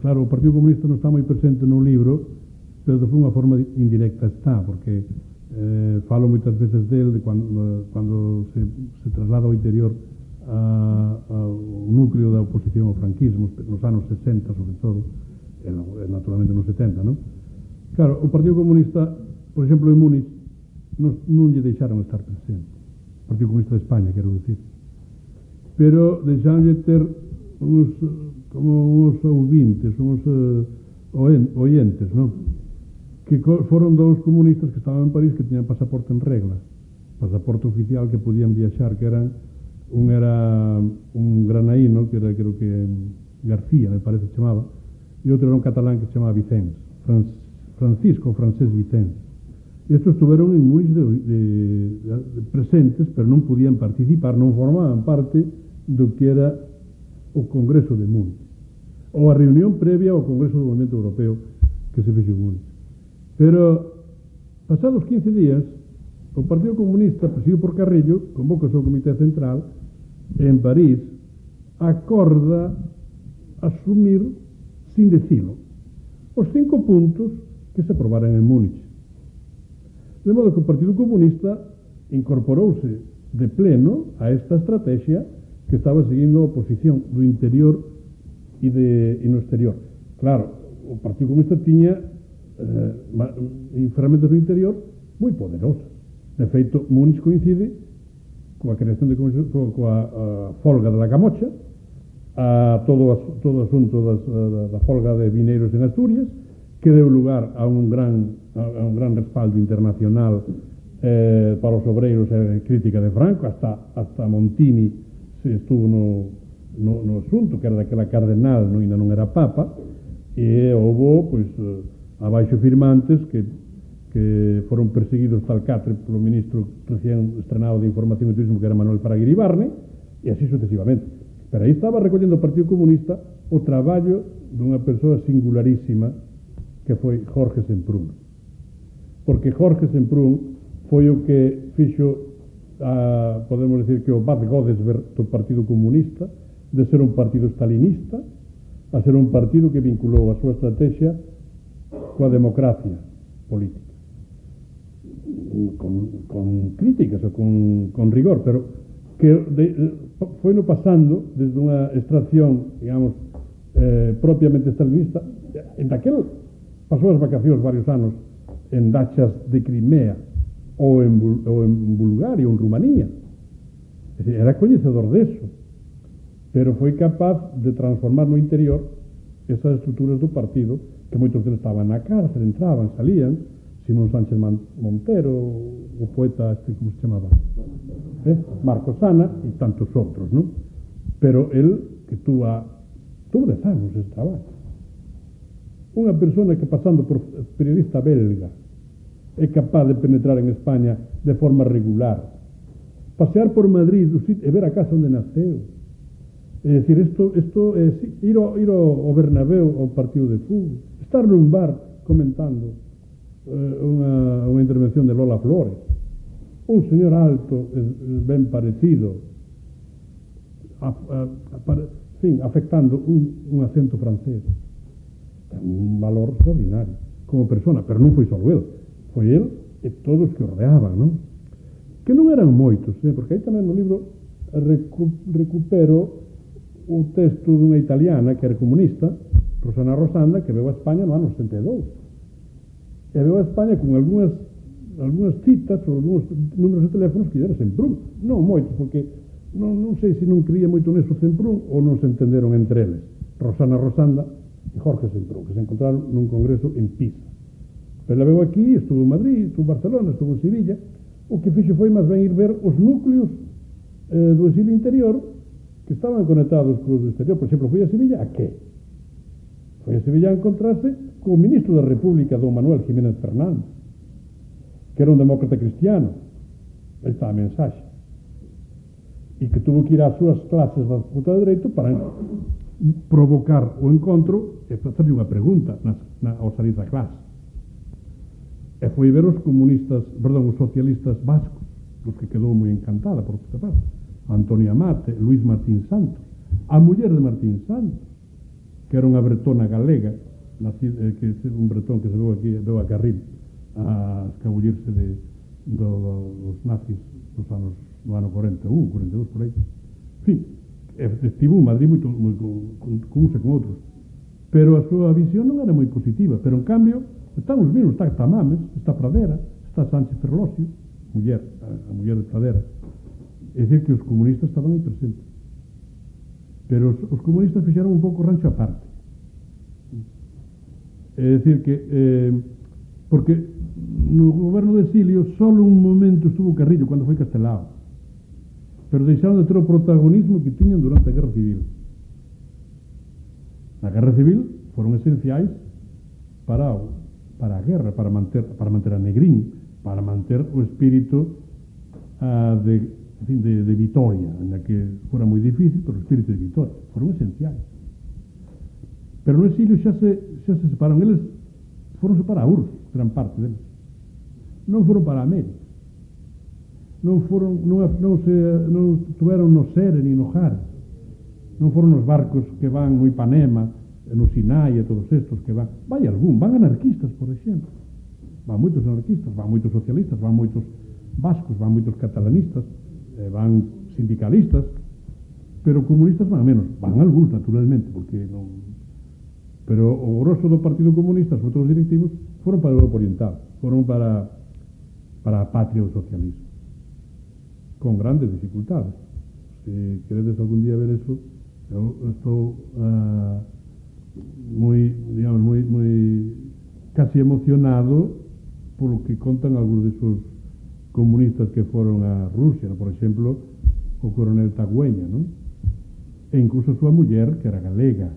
Claro, o Partido Comunista non está moi presente no libro, pero de unha forma indirecta está, porque falo moitas veces del de cando se traslada ao interior ao núcleo da oposición ao franquismo, nos anos 60 sobre todo, e naturalmente nos 70, non? Claro, o Partido Comunista, por exemplo, en Múnich, non lle deixaron estar presente. O Partido Comunista de España, quero dicir. Pero deixaronlle ter como uns ouvintes, uns ointes, non? Que foron 2 comunistas que estaban en París que tiñan pasaporte en regla, pasaporte oficial, que podían viaxar, que eran un era un granaíno, que era, creo que García, me parece que chamaba, e outro era un catalán que se chamaba Vicens, Francisco Francés Vicens. E estos estuveron en Múnich de presentes, pero non podían participar, non formaban parte do que era o Congreso de Múnich, ou a reunión previa ao Congreso do Movimento Europeo que se fixo en Múnich. Pero, pasados 15 días, o Partido Comunista, presidido por Carrillo, convoca o seu Comité Central en París, acorda asumir, sin decilo, os 5 puntos que se aprobaran en Múnich. De modo que o Partido Comunista incorporouse de pleno a esta estrategia que estaba seguindo a oposición do interior e no exterior. Claro, o Partido Comunista tiña ferramentas no interior moi poderosas. De feito, Múnich coincide coa creación coa folga da Camocha, todo o asunto da folga de vineiros en Asturias, que deu lugar a un gran respaldo internacional para os obreiros e crítica de Franco, hasta Montini se estuvo no asunto, que era daquela cardenal, ainda non era papa, e houve, pois, abaixo firmantes que foron perseguidos tal catre polo ministro recién estrenado de Información e Turismo, que era Manuel Fraguer Ibarne, e así sucesivamente. Pero aí estaba recollendo o Partido Comunista o traballo dunha persoa singularísima que foi Jorge Semprún. Porque Jorge Semprún foi o que fixo, podemos decir que o Bad Godesberg do Partido Comunista, de ser un partido stalinista a ser un partido que vinculou a súa estrategia coa democracia política. Con críticas ou con rigor, pero que foi no pasando desde unha extracción, digamos, propiamente stalinista. En daquel pasou as vacacións varios anos en dachas de Crimea ou en Bulgaria ou en Rumanía. É dicir, era coñecedor deso, pero foi capaz de transformar no interior esas estruturas do partido, que moitos deles estaban na cárcel, entraban, salían. Simón Sánchez Montero, o poeta, como se chamaba? Marcos Sana e tantos outros, non? Pero el, que tuvo 10 anos ese traballo. Unha persona que, pasando por periodista belga, é capaz de penetrar en España de forma regular, pasear por Madrid e ver a casa onde naceu. É dicir, isto é ir ao Bernabéu, ao partido de fútbol, estar nun bar comentando unha intervención de Lola Flores, un señor alto, ben parecido, afectando un acento francés. Ten un valor extraordinario como persona, pero non foi só el, foi el e todos que o rodeaban, non? Que non eran moitos, porque aí tamén no libro recupero o texto dunha italiana que era comunista, Rosana Rosanda, que veu a España no ano 72. E veu a España con algunhas citas ou algúns números de teléfonos que era Semprún. Non moitos, porque non sei se non creía moito neso Semprún ou non se entenderon entre eles. Rosana Rosanda e Jorge Semprún, que se encontraron nun congreso en Pisa. Pero la veu aquí, estuvo en Madrid, estuvo en Barcelona, estuvo en Sevilla. O que fixo foi máis ben ir ver os núcleos do exilio interior que estaban conectados co exterior. Por exemplo, foi a Sevilla a que? Foi a Sevilla a encontrarse co ministro da República, don Manuel Jiménez Fernández, que era un demócrata cristiano. Aí está a mensaxe. E que tuvo que ir ás súas clases da Facultade de Dereito para provocar o encontro e facerlle unha pregunta ao salir da clase. E foi ver os socialistas vascos, dos que quedou moi encantada, por outra parte. Antonio Amate, Luis Martín Santos, a muller de Martín Santos, que era unha bretona galega, un bretón que se veu aquí, veu a Carril a escabullirse dos nazis no ano 41, 42, por aí. En fin, estivo en Madrid con uns e con outros, pero a súa visión non era moi positiva. Pero en cambio estamos vendo, está Tamames, está Pradera, está Sánchez Ferlosio, a muller de Pradera. É dicir que os comunistas estaban aí presentes, pero os comunistas fixeron un pouco rancho aparte. É dicir que porque no goberno de exilio solo un momento estuvo Carrillo, cando foi Castelao, pero deixaron de ter o protagonismo que tiñan durante a Guerra Civil. Na Guerra Civil foron esenciais para a guerra, para manter a Negrín, para manter o espírito de vitoria, en la que fora moi difícil, pero o espírito de vitoria foron esenciais. Pero no exilio xa se separaron. Eles foronse para a URSS, gran parte deles. Non foron para a América. non tuveron no Sere ni no Jare, non foron os barcos que van no Ipanema, no Sinai e todos estos que van, vai anarquistas, por exemplo, van moitos anarquistas, van moitos socialistas, van moitos vascos, van moitos catalanistas, van sindicalistas, pero comunistas van menos, van algúns naturalmente, porque non, pero o grosso do Partido Comunista, sobre todo os directivos, foron para a Europa Oriental, foron para a patria do socialismo, con grandes dificultades. Se queredes algún día ver eso, eu estou moi casi emocionado polo que contan algúns desos comunistas que foron a Rusia, ¿no? Por exemplo, o coronel Tagüeña, ¿no? E incluso a súa muller, que era galega,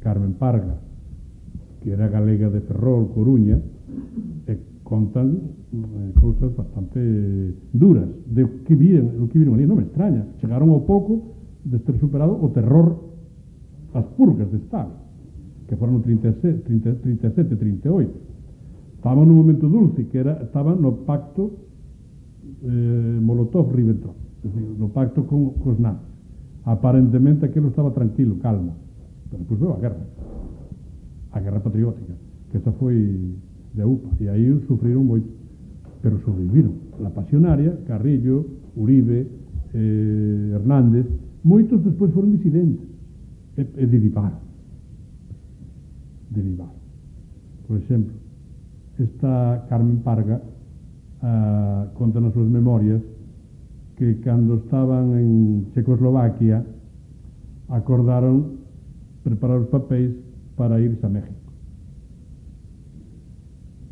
Carmen Parga, que era galega de Ferrol, Coruña, e contan cousas bastante duras de o que viron ali. Non me extraña, chegaron ao pouco de ter superado o terror, as purgas de Estado, que foron no 37, 38. Estaban nun momento dulce, que estaban no pacto Molotov-Ribbentrop, es decir, no pacto cos nazis. Aparentemente aquilo estaba tranquilo, calmo, pero depois veo a guerra patriótica, que esa foi de UPA, e aí sufriron moito, pero sobreviviron. La Pasionaria, Carrillo, Uribe, Hernández, moitos despois foron disidentes e derivaron. Por exemplo, esta Carmen Parga conta nas súas memorias que cando estaban en Checoslovaquia acordaron preparar os papéis para irse a México.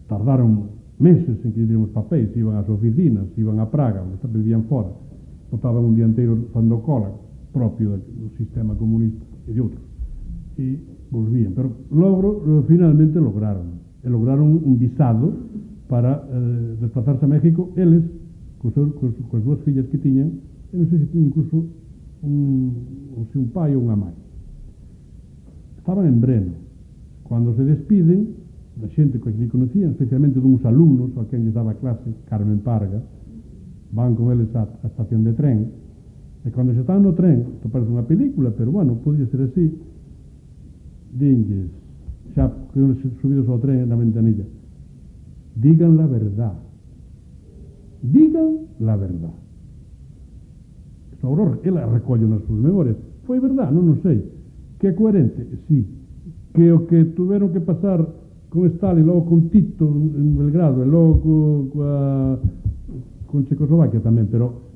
Tardaron meses en que dieron os papéis, iban ás oficinas, iban a Praga, vivían fora, botaban un día inteiro fando cola propio do sistema comunista e de outros, e volvían, pero finalmente lograron un visado para desplazarse a México, eles cos dúas fillas que tiñan, e non sei se tiñan incluso un pai ou unha mãe. Estaban en Breno. Cando se despiden da xente que lhe conocían, especialmente duns alumnos a quen lles daba clase, Carmen Parga, van con eles á estación de tren, e cando se están no tren, isto parece unha película, pero bueno, podía ser así, dinlles, xa que subidos ao tren na ventanilla, digan la verdad. Digan la verdad. Esa Aurora, ela recolle nas súas memorias. Foi verdad? Non sei. Que é coherente? Sí. Que o que tuveron que pasar con Stalin, logo con Tito en Belgrado, e logo con Checoslovaquia tamén, pero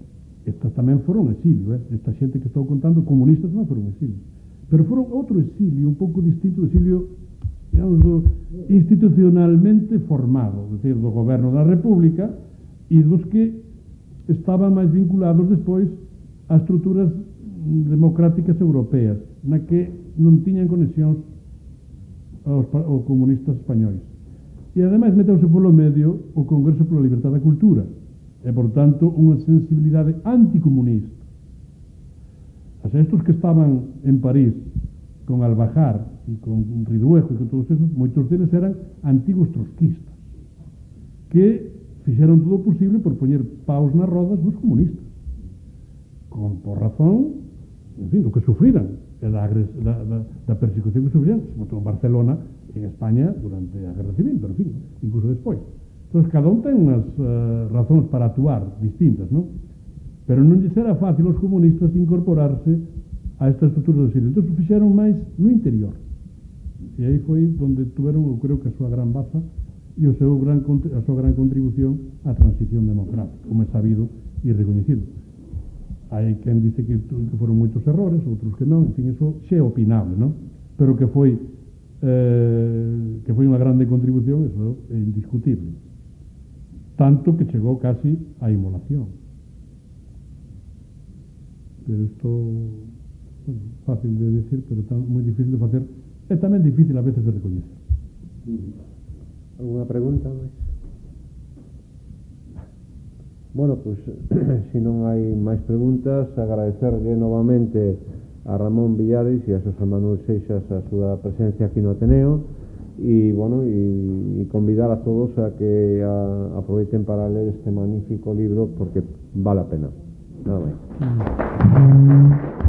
estas tamén foron exilio, esta xente que estou contando, comunistas tamén foron exilio. Pero foron outro exilio, un pouco distinto, exilio, digamos, institucionalmente formado, é dicir, do goberno da República, e dos que estaban máis vinculados despois a estruturas democráticas europeas, na que non tiñan conexións aos comunistas españois. E ademais meteuse polo medio o Congreso pola Libertad da Cultura, e por tanto unha sensibilidade anticomunista. Estos que estaban en París con Albajar e con Riduejo e con todos esos, moitos deles eran antigos trotskistas que fixeron todo o posible por poñer paus nas rodas dos comunistas, por razón, en fin, do que sufriran, da persecución que sufriran, sobre todo en Barcelona, en España, durante a Guerra Civil, pero en fin, incluso despois. Entón, cada un ten unhas razóns para actuar distintas, non? Pero non lles era fácil aos comunistas incorporarse a esta estrutura do exilio. Entón, fixeron máis no interior. E aí foi onde tuveron, eu creo que a súa gran baza e a súa gran contribución á transición democrática, como é sabido e recoñecido. Hai quen dice que foron moitos errores, outros que non, en fin, eso xe é opinable, non? Pero que foi unha grande contribución, eso é indiscutible. Tanto que chegou casi á inmolación. Pero isto, bueno, fácil de decir, pero moi difícil de facer, e tamén difícil a veces de recoñecer. ¿Alguna pregunta máis? Bueno, pues, se non hai máis preguntas, agradecerlle novamente a Ramón Villares e a Xosé Manuel Seixas a súa presencia aquí no Ateneo y bueno, y convidar a todos a que aprovechen para leer este magnífico libro porque vale la pena. Nada más.